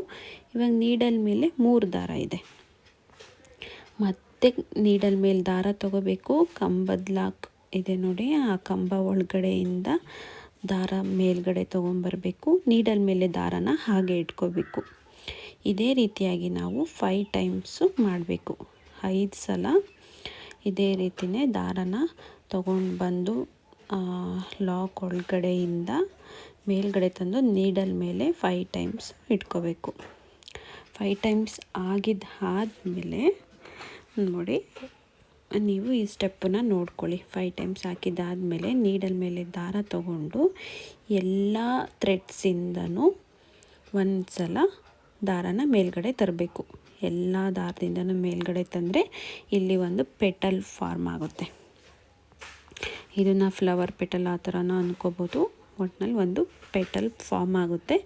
ಇವಾಗ ನೀಡಲ್ ಮೇಲೆ 3 ದಾರ ಇದೆ, ಮತ್ತು ನೀಡಲ್ ಮೇಲೆ ದಾರ ತಗೋಬೇಕು. ಕಂಬದ ಲಾಕ್ ಇದೆ ನೋಡಿ, ಆ ಕಂಬ ಒಳಗಡೆಯಿಂದ ದಾರ ಮೇಲ್ಗಡೆ ತೊಗೊಂಬರಬೇಕು. ನೀಡಲ್ ಮೇಲೆ ದಾರನ ಹಾಗೆ ಇಟ್ಕೋಬೇಕು. ಇದೇ ರೀತಿಯಾಗಿ ನಾವು 5 ಟೈಮ್ಸು ಮಾಡಬೇಕು. 5 ಸಲ ಇದೇ ರೀತಿಯೇ ದಾರನ ತೊಗೊಂಡು ಬಂದು ಲಾಕ್ ಒಳಗಡೆಯಿಂದ ಮೇಲ್ಗಡೆ ತಂದು ನೀಡಲ್ ಮೇಲೆ 5 ಟೈಮ್ಸ್ ಇಟ್ಕೋಬೇಕು. 5 ಟೈಮ್ಸ್ ಆದಮೇಲೆ ನೋಡಿ, ನೀವು ಈ ಸ್ಟೆಪ್ಪನ್ನು ನೋಡ್ಕೊಳ್ಳಿ. 5 ಟೈಮ್ಸ್ ಹಾಕಿದ್ದಾದಮೇಲೆ ನೀಡಲ್ ಮೇಲೆ ದಾರ ತಗೊಂಡು ಎಲ್ಲ ಥ್ರೆಡ್ಸಿಂದನೂ ಒಂದು ಸಲ ದಾರನ ಮೇಲ್ಗಡೆ ತರಬೇಕು. ಎಲ್ಲ ದಾರದಿಂದನೂ ಮೇಲ್ಗಡೆ ತಂದರೆ ಇಲ್ಲಿ ಒಂದು ಪೆಟಲ್ ಫಾರ್ಮ್ ಆಗುತ್ತೆ. ಇದನ್ನು ಫ್ಲವರ್ ಪೆಟಲ್ ಆ ಥರನೂ ಅಂದ್ಕೋಬೋದು. ಒಟ್ಟಿನಲ್ಲಿ ಒಂದು ಪೆಟಲ್ ಫಾರ್ಮ್ ಆಗುತ್ತೆ.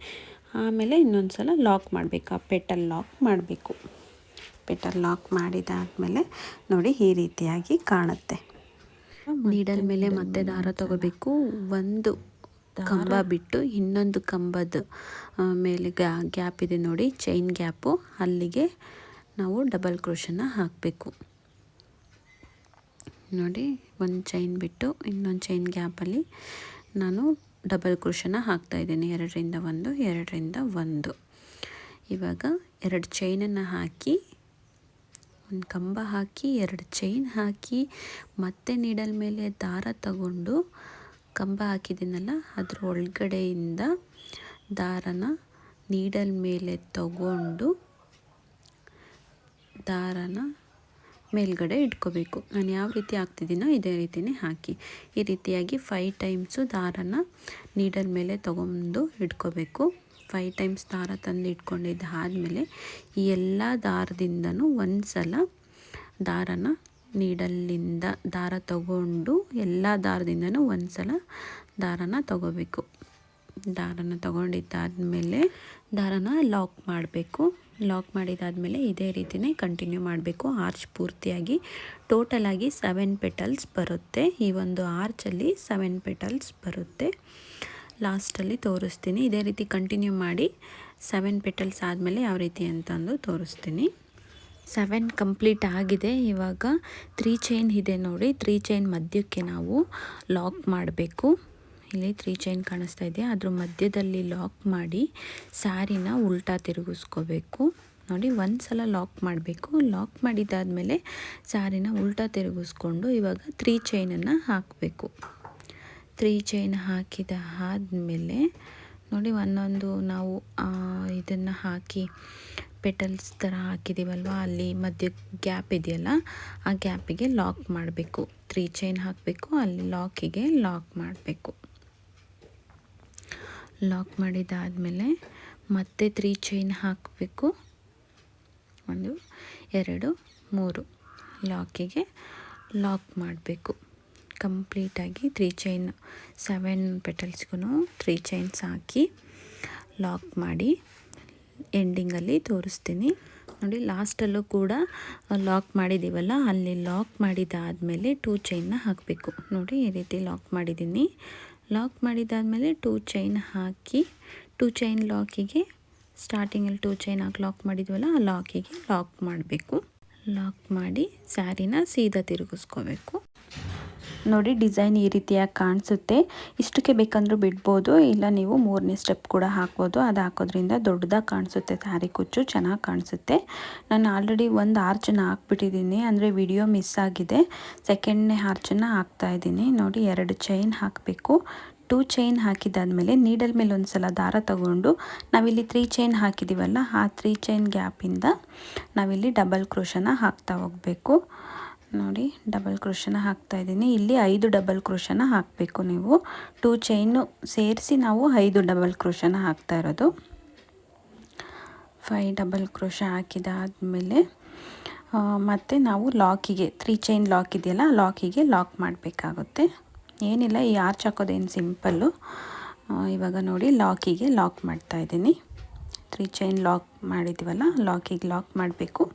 ಆಮೇಲೆ ಇನ್ನೊಂದು ಸಲ ಲಾಕ್ ಮಾಡಬೇಕು, ಆ ಪೆಟಲ್ ಲಾಕ್ ಮಾಡಬೇಕು. ಪೆಟಲ್ ಲಾಕ್ ಮಾಡಿದಾದಮೇಲೆ ನೋಡಿ ಈ ರೀತಿಯಾಗಿ ಕಾಣುತ್ತೆ. ನೀಡಲ್ ಮೇಲೆ ಮತ್ತೆ ದಾರ ತಗೋಬೇಕು. ಒಂದು ಕಂಬ ಬಿಟ್ಟು ಇನ್ನೊಂದು ಕಂಬದ ಮೇಲೆ ಗ್ಯಾಪ್ ಇದೆ ನೋಡಿ, ಚೈನ್ ಗ್ಯಾಪು, ಅಲ್ಲಿಗೆ ನಾವು ಡಬಲ್ ಕ್ರೋಶನ ಹಾಕಬೇಕು. ನೋಡಿ, ಒಂದು ಚೈನ್ ಬಿಟ್ಟು ಇನ್ನೊಂದು ಚೈನ್ ಗ್ಯಾಪಲ್ಲಿ ನಾನು ಡಬಲ್ ಕ್ರೋಶನ ಹಾಕ್ತಾಯಿದ್ದೀನಿ. 2ರಿಂದ 1 2ರಿಂದ 1. ಇವಾಗ 2 ಚೈನನ್ನು ಹಾಕಿ, ಒಂದು ಕಂಬ ಹಾಕಿ 2 ಚೈನ್ ಹಾಕಿ ಮತ್ತೆ ನೀಡಲ್ ಮೇಲೆ ದಾರ ತಗೊಂಡು ಕಂಬ ಹಾಕಿದ್ದೀನಲ್ಲ ಅದ್ರ ಒಳಗಡೆಯಿಂದ ದಾರನ ನೀಡಲ್ ಮೇಲೆ ತಗೊಂಡು ದಾರನ ಮೇಲ್ಗಡೆ ಇಟ್ಕೋಬೇಕು. ನಾನು ಯಾವ ರೀತಿ ಹಾಕ್ತಿದ್ದೀನೋ ಇದೇ ರೀತಿಯೇ ಹಾಕಿ. ಈ ರೀತಿಯಾಗಿ 5 ಟೈಮ್ಸು ದಾರನ ನೀಡಲ್ ಮೇಲೆ ತಗೊಂಡು ಇಟ್ಕೋಬೇಕು. 5 ಟೈಮ್ಸ್ ದಾರ ತಂದು ಇಟ್ಕೊಂಡಿದ್ದಾದಮೇಲೆ ಈ ಎಲ್ಲ ದಾರದಿಂದನೂ ಒಂದು ಸಲ ದಾರನ ನೀಡಲ್ಲಿಂದ ದಾರ ತಗೊಂಡು ಎಲ್ಲ ದಾರದಿಂದನೂ ಒಂದು ಸಲ ದಾರನ ತಗೋಬೇಕು. ದಾರನ ತಗೊಂಡಿದ್ದಾದಮೇಲೆ ದಾರನ ಲಾಕ್ ಮಾಡಬೇಕು. ಲಾಕ್ ಮಾಡಿದಾದಮೇಲೆ ಇದೇ ರೀತಿಯೇ ಕಂಟಿನ್ಯೂ ಮಾಡಬೇಕು. ಆರ್ಚ್ ಪೂರ್ತಿಯಾಗಿ ಟೋಟಲಾಗಿ 7 ಪೆಟಲ್ಸ್ ಬರುತ್ತೆ. ಈ ಒಂದು ಆರ್ಚಲ್ಲಿ 7 ಪೆಟಲ್ಸ್ ಬರುತ್ತೆ. ಲಾಸ್ಟಲ್ಲಿ ತೋರಿಸ್ತೀನಿ. ಇದೇ ರೀತಿ ಕಂಟಿನ್ಯೂ ಮಾಡಿ 7 ಪೆಟಲ್ಸ್ ಆದಮೇಲೆ ಯಾವ ರೀತಿ ಅಂತಂದು ತೋರಿಸ್ತೀನಿ. 7 ಕಂಪ್ಲೀಟ್ ಆಗಿದೆ. ಇವಾಗ 3 ಚೈನ್ ಇದೆ ನೋಡಿ, 3 ಚೈನ್ ಮಧ್ಯಕ್ಕೆ ನಾವು ಲಾಕ್ ಮಾಡಬೇಕು. ಇಲ್ಲಿ 3 ಚೈನ್ ಕಾಣಿಸ್ತಾ ಇದೆಯಾ, ಅದ್ರ ಮಧ್ಯದಲ್ಲಿ ಲಾಕ್ ಮಾಡಿ ಸ್ಯಾರಿನ ಉಲ್ಟಾ ತಿರುಗಿಸ್ಕೋಬೇಕು. ನೋಡಿ, ಒಂದು ಸಲ ಲಾಕ್ ಮಾಡಬೇಕು. ಲಾಕ್ ಮಾಡಿದ್ದಾದಮೇಲೆ ಸ್ಯಾರಿನ ಉಲ್ಟಾ ತಿರುಗಿಸ್ಕೊಂಡು ಇವಾಗ 3 ಚೈನನ್ನು ಹಾಕಬೇಕು. 3 ಚೈನ್ ಹಾಕಿದ ಆದಮೇಲೆ ನೋಡಿ, ಒಂದೊಂದು ನಾವು ಇದನ್ನು ಹಾಕಿ ಪೆಟಲ್ಸ್ ಥರ ಹಾಕಿದ್ದೀವಲ್ವ, ಅಲ್ಲಿ ಮಧ್ಯ ಗ್ಯಾಪ್ ಇದೆಯಲ್ಲ, ಆ ಗ್ಯಾಪಿಗೆ ಲಾಕ್ ಮಾಡಬೇಕು. 3 ಚೈನ್ ಹಾಕಬೇಕು, ಅಲ್ಲಿ ಲಾಕಿಗೆ ಲಾಕ್ ಮಾಡಬೇಕು. ಲಾಕ್ ಮಾಡಿದ್ದಾದಮೇಲೆ ಮತ್ತೆ 3 ಚೈನ್ ಹಾಕಬೇಕು. 1 2 3 ಲಾಕಿಗೆ ಲಾಕ್ ಮಾಡಬೇಕು. ಕಂಪ್ಲೀಟಾಗಿ 3 ಚೈನ್ 7 ಪೆಟಲ್ಸ್ಗೂ 3 ಚೈನ್ಸ್ ಹಾಕಿ ಲಾಕ್ ಮಾಡಿ ಎಂಡಿಂಗಲ್ಲಿ ತೋರಿಸ್ತೀನಿ ನೋಡಿ. ಲಾಸ್ಟಲ್ಲೂ ಕೂಡ ಲಾಕ್ ಮಾಡಿದ್ದೀವಲ್ಲ, ಅಲ್ಲಿ ಲಾಕ್ ಮಾಡಿದ್ದಾದಮೇಲೆ 2 ಚೈನ್ನ ಹಾಕಬೇಕು. ನೋಡಿ, ಈ ರೀತಿ ಲಾಕ್ ಮಾಡಿದ್ದೀನಿ. ಲಾಕ್ ಮಾಡಿದ್ದಾದಮೇಲೆ 2 ಚೈನ್ ಹಾಕಿ 2 ಚೈನ್ ಲಾಕಿಗೆ ಸ್ಟಾರ್ಟಿಂಗಲ್ಲಿ 2 ಚೈನ್ ಹಾಕಿ ಲಾಕ್ ಮಾಡಿದ್ವಲ್ಲ, ಆ ಲಾಕಿಗೆ ಲಾಕ್ ಮಾಡಬೇಕು. ಲಾಕ್ ಮಾಡಿ ಸ್ಯಾರಿನ ಸೀದಾ ತಿರುಗಿಸ್ಕೋಬೇಕು. ನೋಡಿ ಡಿಸೈನ್ ಈ ರೀತಿಯಾಗಿ ಕಾಣಿಸುತ್ತೆ. ಇಷ್ಟಕ್ಕೆ ಬೇಕಂದ್ರೂ ಬಿಡ್ಬೋದು, ಇಲ್ಲ ನೀವು 3ನೇ ಸ್ಟೆಪ್ ಕೂಡ ಹಾಕ್ಬೋದು. ಅದು ಹಾಕೋದ್ರಿಂದ ದೊಡ್ಡದಾಗಿ ಕಾಣಿಸುತ್ತೆ, ಸ್ಯಾರಿ ಕುಚ್ಚು ಚೆನ್ನಾಗಿ ಕಾಣಿಸುತ್ತೆ. ನಾನು ಆಲ್ರೆಡಿ ಒಂದು ಆರ್ಚನ್ನು ಹಾಕ್ಬಿಟ್ಟಿದ್ದೀನಿ, ಅಂದರೆ ವಿಡಿಯೋ ಮಿಸ್ ಆಗಿದೆ. ಸೆಕೆಂಡ್ನೇ ಆರ್ಚನ್ನು ಹಾಕ್ತಾಯಿದ್ದೀನಿ. ನೋಡಿ 2 ಚೈನ್ ಹಾಕಬೇಕು. 2 ಚೈನ್ ಹಾಕಿದ್ದಾದಮೇಲೆ ನೀಡಲ್ ಮೇಲೆ ಒಂದು ಸಲ ದಾರ ತಗೊಂಡು ನಾವಿಲ್ಲಿ 3 ಚೈನ್ ಹಾಕಿದ್ದೀವಲ್ಲ, ಆ 3 ಚೈನ್ ಗ್ಯಾಪಿಂದ ನಾವಿಲ್ಲಿ ಡಬಲ್ ಕ್ರೋಶನ ಹಾಕ್ತಾ ಹೋಗಬೇಕು. ನೋಡಿ ಡಬಲ್ ಕ್ರೋಶನ ಹಾಕ್ತಾಯಿದ್ದೀನಿ. ಇಲ್ಲಿ 5 ಡಬಲ್ ಕ್ರೋಶನ ಹಾಕಬೇಕು. ನೀವು 2 ಚೈನು ಸೇರಿಸಿ ನಾವು 5 ಡಬಲ್ ಕ್ರೋಶನ ಹಾಕ್ತಾ ಇರೋದು. 5 ಡಬಲ್ ಕ್ರೋಶ ಹಾಕಿದಾದಮೇಲೆ ಮತ್ತು ನಾವು ಲಾಕಿಗೆ 3 ಚೈನ್ ಲಾಕ್ ಇದೆಯಲ್ಲ, ಲಾಕಿಗೆ ಲಾಕ್ ಮಾಡಬೇಕಾಗುತ್ತೆ. ಏನಿಲ್ಲ, ಈ ಆರ್ಚ್ ಹಾಕೋದೇನು ಸಿಂಪಲ್ಲು. ಇವಾಗ ನೋಡಿ ಲಾಕಿಗೆ ಲಾಕ್ ಮಾಡ್ತಾಯಿದ್ದೀನಿ. 3 ಚೈನ್ ಲಾಕ್ ಮಾಡಿದ್ದೀವಲ್ಲ, ಲಾಕಿಗೆ ಲಾಕ್ ಮಾಡಬೇಕು.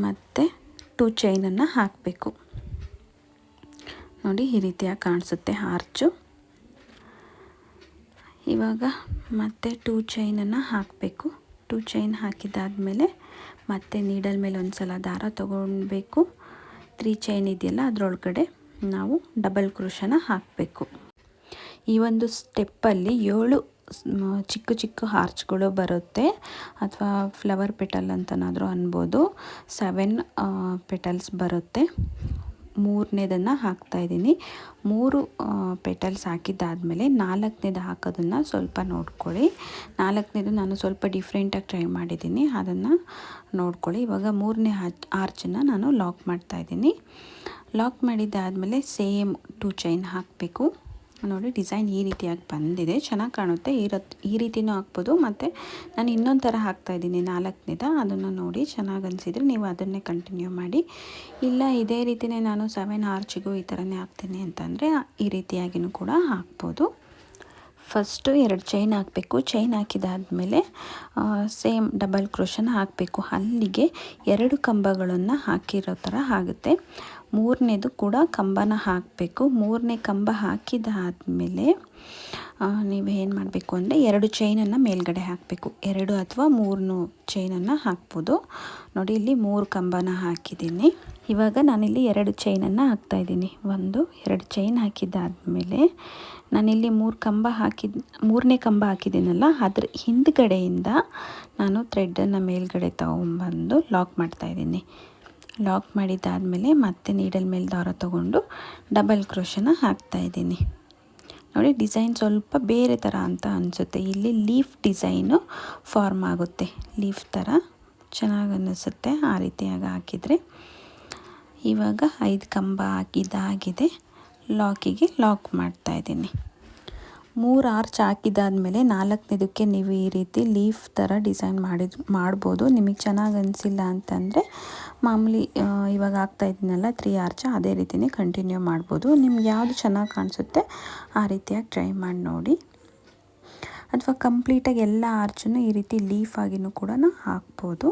ಮತ್ತು 2 ಚೈನನ್ನು ಹಾಕಬೇಕು. ನೋಡಿ ಈ ರೀತಿಯಾಗಿ ಕಾಣಿಸುತ್ತೆ ಆರ್ಚು. ಇವಾಗ ಮತ್ತೆ 2 ಚೈನನ್ನು ಹಾಕಬೇಕು. 2 ಚೈನ್ ಹಾಕಿದ್ದಾದಮೇಲೆ ಮತ್ತೆ ನೀಡಲ್ ಮೇಲೆ ಒಂದು ಸಲ ದಾರ ತೊಗೊಳ್ಬೇಕು. 3 ಚೈನ್ ಇದೆಯಲ್ಲ, ಅದರೊಳಗಡೆ ನಾವು ಡಬಲ್ ಕ್ರೋಶನ ಹಾಕಬೇಕು. ಈ ಒಂದು ಸ್ಟೆಪ್ಪಲ್ಲಿ 7 ಚಿಕ್ಕ ಚಿಕ್ಕ ಆರ್ಚ್ಗಳು ಬರುತ್ತೆ, ಅಥವಾ ಫ್ಲವರ್ ಪೆಟಲ್ ಅಂತನಾದರೂ ಅನ್ಬೋದು. 7 ಪೆಟಲ್ಸ್ ಬರುತ್ತೆ. 3ನೇದನ್ನು ಹಾಕ್ತಾಯಿದ್ದೀನಿ. 3 ಪೆಟಲ್ಸ್ ಹಾಕಿದ್ದಾದಮೇಲೆ 4ನೇದು ಹಾಕೋದನ್ನು ಸ್ವಲ್ಪ ನೋಡ್ಕೊಳ್ಳಿ. 4ನೇದು ನಾನು ಸ್ವಲ್ಪ ಡಿಫ್ರೆಂಟಾಗಿ ಟ್ರೈ ಮಾಡಿದ್ದೀನಿ, ಅದನ್ನು ನೋಡ್ಕೊಳ್ಳಿ. ಇವಾಗ 3ನೇ ಆರ್ಚನ್ನು ನಾನು ಲಾಕ್ ಮಾಡ್ತಾಯಿದ್ದೀನಿ. ಲಾಕ್ ಮಾಡಿದ್ದಾದಮೇಲೆ ಸೇಮ್ 2 ಚೈನ್ ಹಾಕಬೇಕು. ನೋಡಿ ಡಿಸೈನ್ ಈ ರೀತಿಯಾಗಿ ಬಂದಿದೆ, ಚೆನ್ನಾಗಿ ಕಾಣುತ್ತೆ. ಈ ರೀತಿಯೂ ಹಾಕ್ಬೋದು. ಮತ್ತು ನಾನು ಇನ್ನೊಂದು ಥರ ಹಾಕ್ತಾಯಿದ್ದೀನಿ 4ನೇದ, ಅದನ್ನು ನೋಡಿ ಚೆನ್ನಾಗಿ ಅನಿಸಿದರೆ ನೀವು ಅದನ್ನೇ ಕಂಟಿನ್ಯೂ ಮಾಡಿ. ಇಲ್ಲ ಇದೇ ರೀತಿಯೇ ನಾನು 7 ಆರ್ಚಿಗೂ ಈ ಥರನೇ ಹಾಕ್ತೀನಿ ಅಂತಂದರೆ ಈ ರೀತಿಯಾಗಿಯೂ ಕೂಡ ಹಾಕ್ಬೋದು. ಫಸ್ಟು 2 ಚೈನ್ ಹಾಕಬೇಕು. ಚೈನ್ ಹಾಕಿದಾದಮೇಲೆ ಸೇಮ್ ಡಬಲ್ ಕ್ರೋಶನ ಹಾಕಬೇಕು. ಅಲ್ಲಿಗೆ 2 ಕಂಬಗಳನ್ನು ಹಾಕಿರೋ ಥರ ಆಗುತ್ತೆ. 3ನೇದು ಕೂಡ ಕಂಬನ ಹಾಕಬೇಕು. 3ನೇ ಕಂಬ ಹಾಕಿದಾದಮೇಲೆ ನೀವೇನು ಮಾಡಬೇಕು ಅಂದರೆ 2 ಚೈನನ್ನು ಮೇಲ್ಗಡೆ ಹಾಕಬೇಕು. 2 ಅಥವಾ 3 ಚೈನನ್ನು ಹಾಕ್ಬೋದು. ನೋಡಿ ಇಲ್ಲಿ 3 ಕಂಬನ ಹಾಕಿದ್ದೀನಿ. ಇವಾಗ ನಾನಿಲ್ಲಿ 2 ಚೈನನ್ನು ಹಾಕ್ತಾಯಿದ್ದೀನಿ. 1 2 ಚೈನ್ ಹಾಕಿದ್ದಾದಮೇಲೆ ನಾನಿಲ್ಲಿ 3ನೇ ಕಂಬ ಹಾಕಿದ್ದೀನಲ್ಲ, ಅದ್ರ ಹಿಂದ್ಗಡೆಯಿಂದ ನಾನು ಥ್ರೆಡ್ಡನ್ನು ಮೇಲ್ಗಡೆ ತೊಗೊಂಬಂದು ಲಾಕ್ ಮಾಡ್ತಾಯಿದ್ದೀನಿ. ಲಾಕ್ ಮಾಡಿದ್ದಾದಮೇಲೆ ಮತ್ತೆ ನೀಡಲ್ ಮೇಲೆ ದಾರ ತೊಗೊಂಡು ಡಬಲ್ ಕ್ರೋಶನ ಹಾಕ್ತಾಯಿದ್ದೀನಿ. ನೋಡಿ ಡಿಸೈನ್ ಸ್ವಲ್ಪ ಬೇರೆ ಥರ ಅಂತ ಅನಿಸುತ್ತೆ. ಇಲ್ಲಿ ಲೀಫ್ ಡಿಸೈನು ಫಾರ್ಮ್ ಆಗುತ್ತೆ, ಲೀಫ್ ಥರ ಚೆನ್ನಾಗಿ ಅನ್ನಿಸುತ್ತೆ ಆ ರೀತಿಯಾಗಿ ಹಾಕಿದರೆ. ಇವಾಗ 5 ಕಂಬ ಹಾಕಿದ್ದಾಗಿದೆ. ಲಾಕಿಗೆ ಲಾಕ್ ಮಾಡ್ತಾಯಿದ್ದೀನಿ. 3 ಆರ್ಚ್ ಹಾಕಿದ್ದಾದಮೇಲೆ 4ನೇದಕ್ಕೆ ನೀವು ಈ ರೀತಿ ಲೀಫ್ ಥರ ಡಿಸೈನ್ ಮಾಡ್ಬೋದು. ನಿಮಗೆ ಚೆನ್ನಾಗಿ ಅನಿಸಿಲ್ಲ ಅಂತಂದರೆ ಮಾಮೂಲಿ ಇವಾಗ ಹಾಕ್ತಾಯಿದ್ದೀನಲ್ಲ 3 ಆರ್ಚ್, ಅದೇ ರೀತಿಯೇ ಕಂಟಿನ್ಯೂ ಮಾಡ್ಬೋದು. ನಿಮ್ಗೆ ಯಾವುದು ಚೆನ್ನಾಗಿ ಕಾಣಿಸುತ್ತೆ ಆ ರೀತಿಯಾಗಿ ಟ್ರೈ ಮಾಡಿ ನೋಡಿ. ಅಥವಾ ಕಂಪ್ಲೀಟಾಗಿ ಎಲ್ಲ ಆರ್ಚನ್ನು ಈ ರೀತಿ ಲೀಫ್ ಆಗಿನೂ ಕೂಡ ಹಾಕ್ಬೋದು.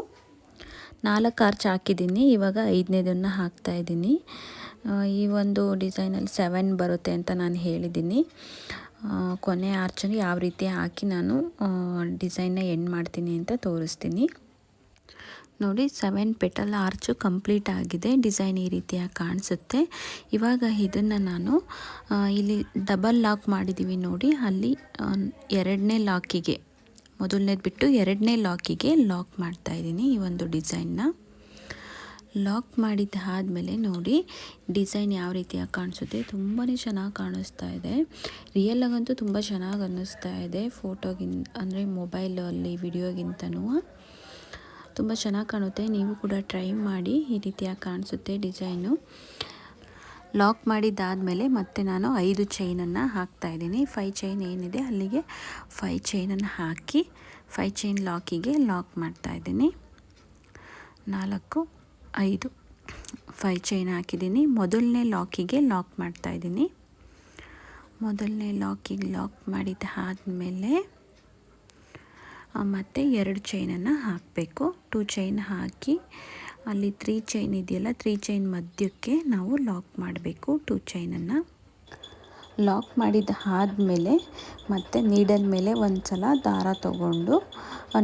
4 ಆರ್ಚ್ ಹಾಕಿದ್ದೀನಿ. ಇವಾಗ 5ನೇದನ್ನು ಹಾಕ್ತಾಯಿದ್ದೀನಿ. ಈ ಒಂದು ಡಿಸೈನಲ್ಲಿ 7 ಬರುತ್ತೆ ಅಂತ ನಾನು ಹೇಳಿದ್ದೀನಿ. ಕೊನೆ ಆರ್ಚನ್ನು ಯಾವ ರೀತಿ ಹಾಕಿ ನಾನು ಡಿಸೈನ್ನ ಎಂಡ್ ಮಾಡ್ತೀನಿ ಅಂತ ತೋರಿಸ್ತೀನಿ. ನೋಡಿ 7 ಪೆಟಲ್ ಆರ್ಚು ಕಂಪ್ಲೀಟ್ ಆಗಿದೆ. ಡಿಸೈನ್ ಈ ರೀತಿಯಾಗಿ ಕಾಣಿಸುತ್ತೆ. ಇವಾಗ ಇದನ್ನು ನಾನು ಇಲ್ಲಿ ಡಬಲ್ ಲಾಕ್ ಮಾಡಿದ್ದೀವಿ ನೋಡಿ, ಅಲ್ಲಿ 2ನೇ ಲಾಕಿಗೆ, ಮೊದಲನೇದು ಬಿಟ್ಟು 2ನೇ ಲಾಕಿಗೆ ಲಾಕ್ ಮಾಡ್ತಾಯಿದ್ದೀನಿ. ಈ ಒಂದು ಡಿಸೈನ್ನ ಲಾಕ್ ಮಾಡಿದ್ದಾದಮೇಲೆ ನೋಡಿ ಡಿಸೈನ್ ಯಾವ ರೀತಿಯಾಗಿ ಕಾಣಿಸುತ್ತೆ. ತುಂಬಾ ಚೆನ್ನಾಗಿ ಕಾಣಿಸ್ತಾ ಇದೆ. ರಿಯಲಾಗಂತೂ ತುಂಬ ಚೆನ್ನಾಗಿ ಅನ್ನಿಸ್ತಾ ಇದೆ, ಅಂದರೆ ಮೊಬೈಲಲ್ಲಿ ವಿಡಿಯೋಗಿಂತನೂ ತುಂಬ ಚೆನ್ನಾಗಿ ಕಾಣುತ್ತೆ. ನೀವು ಕೂಡ ಟ್ರೈ ಮಾಡಿ, ಈ ರೀತಿಯಾಗಿ ಕಾಣಿಸುತ್ತೆ ಡಿಸೈನು. ಲಾಕ್ ಮಾಡಿದ್ದಾದಮೇಲೆ ಮತ್ತೆ ನಾನು 5 ಚೈನನ್ನು ಹಾಕ್ತಾಯಿದ್ದೀನಿ. 5 ಚೈನ್ ಏನಿದೆ ಅಲ್ಲಿಗೆ 5 ಚೈನನ್ನು ಹಾಕಿ 5 ಚೈನ್ ಲಾಕಿಗೆ ಲಾಕ್ ಮಾಡ್ತಾಯಿದ್ದೀನಿ. 4 5 5 ಚೈನ್ ಹಾಕಿದ್ದೀನಿ. ಮೊದಲನೇ ಲಾಕಿಗೆ ಲಾಕ್ ಮಾಡ್ತಾಯಿದ್ದೀನಿ. ಮೊದಲನೇ ಲಾಕಿಗೆ ಲಾಕ್ ಮಾಡಿದ್ದಾದಮೇಲೆ ಮತ್ತು 2 ಚೈನನ್ನು ಹಾಕಬೇಕು. 2 ಚೈನ್ ಹಾಕಿ ಅಲ್ಲಿ 3 ಚೈನ್ ಇದೆಯಲ್ಲ, 3 ಚೈನ್ ಮಧ್ಯಕ್ಕೆ ನಾವು ಲಾಕ್ ಮಾಡಬೇಕು 2 ಚೈನನ್ನು. ಲಾಕ್ ಮಾಡಿದ ಆದಮೇಲೆ ಮತ್ತು ನೀಡಲ್ ಮೇಲೆ ಒಂದು ಸಲ ದಾರ ತಗೊಂಡು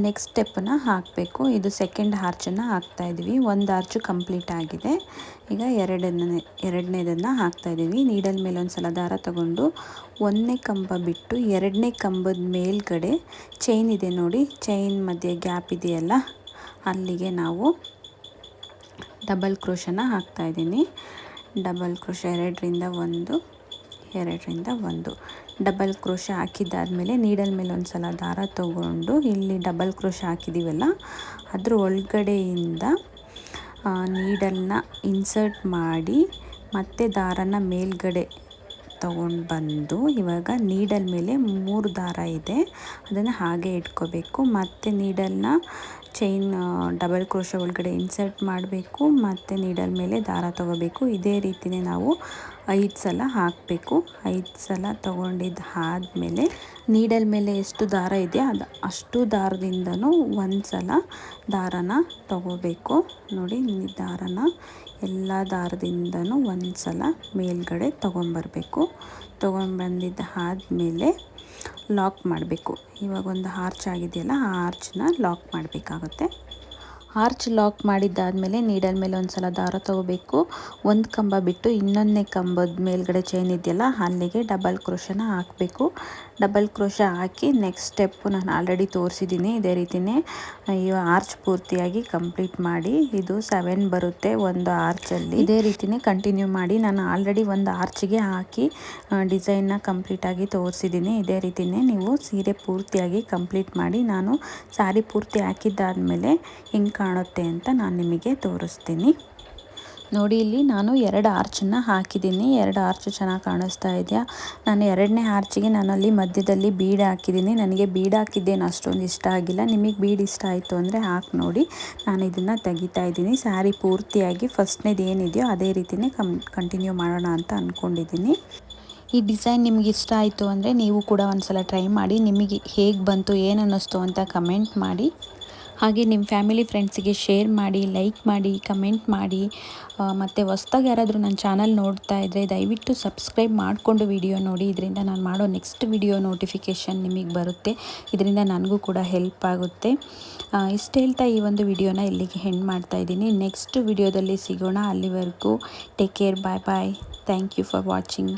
ನೆಕ್ಸ್ಟ್ ಸ್ಟೆಪ್ಪನ್ನು ಹಾಕಬೇಕು. ಇದು ಸೆಕೆಂಡ್ ಆರ್ಚನ್ನು ಹಾಕ್ತಾಯಿದ್ವಿ. ಒಂದು ಆರ್ಚು ಕಂಪ್ಲೀಟ್ ಆಗಿದೆ. ಈಗ ಎರಡನೇದನ್ನು ಹಾಕ್ತಾಯಿದ್ದೀವಿ. ನೀಡಲ್ ಮೇಲೆ ಒಂದು ಸಲ ದಾರ ತಗೊಂಡು ಒಂದನೇ ಕಂಬ ಬಿಟ್ಟು ಎರಡನೇ ಕಂಬದ ಮೇಲ್ಗಡೆ ಚೈನ್ ಇದೆ ನೋಡಿ, ಚೈನ್ ಮಧ್ಯೆ ಗ್ಯಾಪ್ ಇದೆಯಲ್ಲ, ಅಲ್ಲಿಗೆ ನಾವು ಡಬಲ್ ಕ್ರೋಶನ ಹಾಕ್ತಾಯಿದ್ದೀನಿ. ಡಬಲ್ ಕ್ರೋಶ ಎರಡರಿಂದ ಒಂದು ಡಬಲ್ ಕ್ರೋಶ ಹಾಕಿದ್ದಾದಮೇಲೆ ನೀಡಲ್ ಮೇಲೆ ಒಂದು ಸಲ ದಾರ ತಗೊಂಡು ಇಲ್ಲಿ ಡಬಲ್ ಕ್ರೋಶ ಹಾಕಿದ್ದೀವಲ್ಲ ಅದ್ರ ಒಳಗಡೆಯಿಂದ ನೀಡಲ್ನ ಇನ್ಸರ್ಟ್ ಮಾಡಿ ಮತ್ತೆ ದಾರನ ಮೇಲ್ಗಡೆ ತಗೊಂಡು ಬಂದು ಇವಾಗ ನೀಡಲ್ ಮೇಲೆ 3 ದಾರ ಇದೆ, ಅದನ್ನು ಹಾಗೆ ಇಟ್ಕೋಬೇಕು. ಮತ್ತು ನೀಡಲ್ನ ಚೈನ್ ಡಬಲ್ ಕ್ರೋಶ ಒಳಗಡೆ ಇನ್ಸರ್ಟ್ ಮಾಡಬೇಕು, ಮತ್ತು ನೀಡಲ್ ಮೇಲೆ ದಾರ ತಗೋಬೇಕು. ಇದೇ ರೀತಿಯೇ ನಾವು 5 ಸಲ ಹಾಕಬೇಕು. 5 ಸಲ ತಗೊಂಡಿದ್ದು ಆದಮೇಲೆ ನೀಡಲ್ ಮೇಲೆ ಎಷ್ಟು ದಾರ ಇದೆಯೋ ಅಷ್ಟು ದಾರದಿಂದನೂ ಒಂದು ಸಲ ದಾರನ ತಗೋಬೇಕು. ನೋಡಿ, ದಾರನ ಎಲ್ಲ ದಾರದಿಂದನೂ ಒಂದು ಸಲ ಮೇಲ್ಗಡೆ ತೊಗೊಂಬರಬೇಕು. ತೊಗೊಂಬಂದಿದ್ದು ಆದಮೇಲೆ ಲಾಕ್ ಮಾಡಬೇಕು. ಇವಾಗ ಒಂದು ಆರ್ಚ್ ಆಗಿದೆಯಲ್ಲ, ಆ ಆರ್ಚನ್ನ ಲಾಕ್ ಮಾಡಬೇಕಾಗುತ್ತೆ. ಆರ್ಚ್ ಲಾಕ್ ಮಾಡಿದ್ದಾದಮೇಲೆ ನೀಡಲ್ ಮೇಲೆ ಒಂದು ಸಲ ದಾರ ತಗೋಬೇಕು. ಒಂದು ಕಂಬ ಬಿಟ್ಟು ಇನ್ನೊಂದನೇ ಕಂಬದ ಮೇಲ್ಗಡೆ ಚೈನ್ ಇದೆಯಲ್ಲ, ಅಲ್ಲಿಗೆ ಡಬಲ್ ಕ್ರೋಶನ ಹಾಕಬೇಕು. ಡಬಲ್ ಕ್ರೋಶ ಹಾಕಿ ನೆಕ್ಸ್ಟ್ ಸ್ಟೆಪ್ಪು ನಾನು ಆಲ್ರೆಡಿ ತೋರಿಸಿದ್ದೀನಿ. ಇದೇ ರೀತಿಯೇ ಈ ಆರ್ಚ್ ಪೂರ್ತಿಯಾಗಿ ಕಂಪ್ಲೀಟ್ ಮಾಡಿ. ಇದು 7 ಬರುತ್ತೆ ಒಂದು ಆರ್ಚಲ್ಲಿ. ಇದೇ ರೀತಿಯೇ ಕಂಟಿನ್ಯೂ ಮಾಡಿ. ನಾನು ಆಲ್ರೆಡಿ ಒಂದು ಆರ್ಚಿಗೆ ಹಾಕಿ ಡಿಸೈನ್ನ ಕಂಪ್ಲೀಟಾಗಿ ತೋರಿಸಿದ್ದೀನಿ. ಇದೇ ರೀತಿಯೇ ನೀವು ಸೀರೆ ಪೂರ್ತಿಯಾಗಿ ಕಂಪ್ಲೀಟ್ ಮಾಡಿ. ನಾನು ಸ್ಯಾರಿ ಪೂರ್ತಿ ಹಾಕಿದ್ದಾದಮೇಲೆ ಹೆಂಗೆ ಕಾಣುತ್ತೆ ಅಂತ ನಾನು ನಿಮಗೆ ತೋರಿಸ್ತೀನಿ. ನೋಡಿ, ಇಲ್ಲಿ ನಾನು 2 ಆರ್ಚನ್ನು ಹಾಕಿದ್ದೀನಿ. 2 ಆರ್ಚು ಚೆನ್ನಾಗಿ ಕಾಣಿಸ್ತಾ ಇದೆಯಾ? ನಾನು 2ನೇ ಆರ್ಚಿಗೆ ನಾನಲ್ಲಿ ಮಧ್ಯದಲ್ಲಿ ಬೀಡ್ ಹಾಕಿದ್ದೀನಿ. ನನಗೆ ಬೀಡ್ ಹಾಕಿದ್ದೇನು ಅಷ್ಟೊಂದು ಇಷ್ಟ ಆಗಿಲ್ಲ. ನಿಮಗೆ ಬೀಡ್ ಇಷ್ಟ ಆಯಿತು ಅಂದರೆ ಹಾಕಿ ನೋಡಿ. ನಾನು ಇದನ್ನು ತೆಗಿತಾ ಇದ್ದೀನಿ. ಸ್ಯಾರಿ ಪೂರ್ತಿಯಾಗಿ ಫಸ್ಟ್ನೇದು ಏನಿದೆಯೋ ಅದೇ ರೀತಿಯೇ ಕಂಟಿನ್ಯೂ ಮಾಡೋಣ ಅಂತ ಅಂದ್ಕೊಂಡಿದ್ದೀನಿ. ಈ ಡಿಸೈನ್ ನಿಮಗೆ ಇಷ್ಟ ಆಯಿತು ಅಂದರೆ ನೀವು ಕೂಡ ಒಂದು ಸಲ ಟ್ರೈ ಮಾಡಿ. ನಿಮಗೆ ಹೇಗೆ ಬಂತು, ಏನು ಅನ್ನಿಸ್ತು ಅಂತ ಕಮೆಂಟ್ ಮಾಡಿ. ಹಾಗೆ ನಿಮ್ಮ ಫ್ಯಾಮಿಲಿ ಫ್ರೆಂಡ್ಸಿಗೆ ಶೇರ್ ಮಾಡಿ, ಲೈಕ್ ಮಾಡಿ, ಕಮೆಂಟ್ ಮಾಡಿ. ಮತ್ತು ಹೊಸ್ದಾಗಿ ಯಾರಾದರೂ ನನ್ನ ಚಾನಲ್ ನೋಡ್ತಾ ಇದ್ದರೆ ದಯವಿಟ್ಟು ಸಬ್ಸ್ಕ್ರೈಬ್ ಮಾಡಿಕೊಂಡು ವಿಡಿಯೋ ನೋಡಿ. ಇದರಿಂದ ನಾನು ಮಾಡೋ ನೆಕ್ಸ್ಟ್ ವಿಡಿಯೋ ನೋಟಿಫಿಕೇಷನ್ ನಿಮಗೆ ಬರುತ್ತೆ. ಇದರಿಂದ ನನಗೂ ಕೂಡ ಹೆಲ್ಪ್ ಆಗುತ್ತೆ. ಇಷ್ಟು ಹೇಳ್ತಾ ಈ ಒಂದು ವಿಡಿಯೋನ ಇಲ್ಲಿಗೆ ಎಂಡ್ ಮಾಡ್ತಾಯಿದ್ದೀನಿ. ನೆಕ್ಸ್ಟ್ ವಿಡಿಯೋದಲ್ಲಿ ಸಿಗೋಣ. ಅಲ್ಲಿವರೆಗೂ take care. Bye bye. Thank you for watching.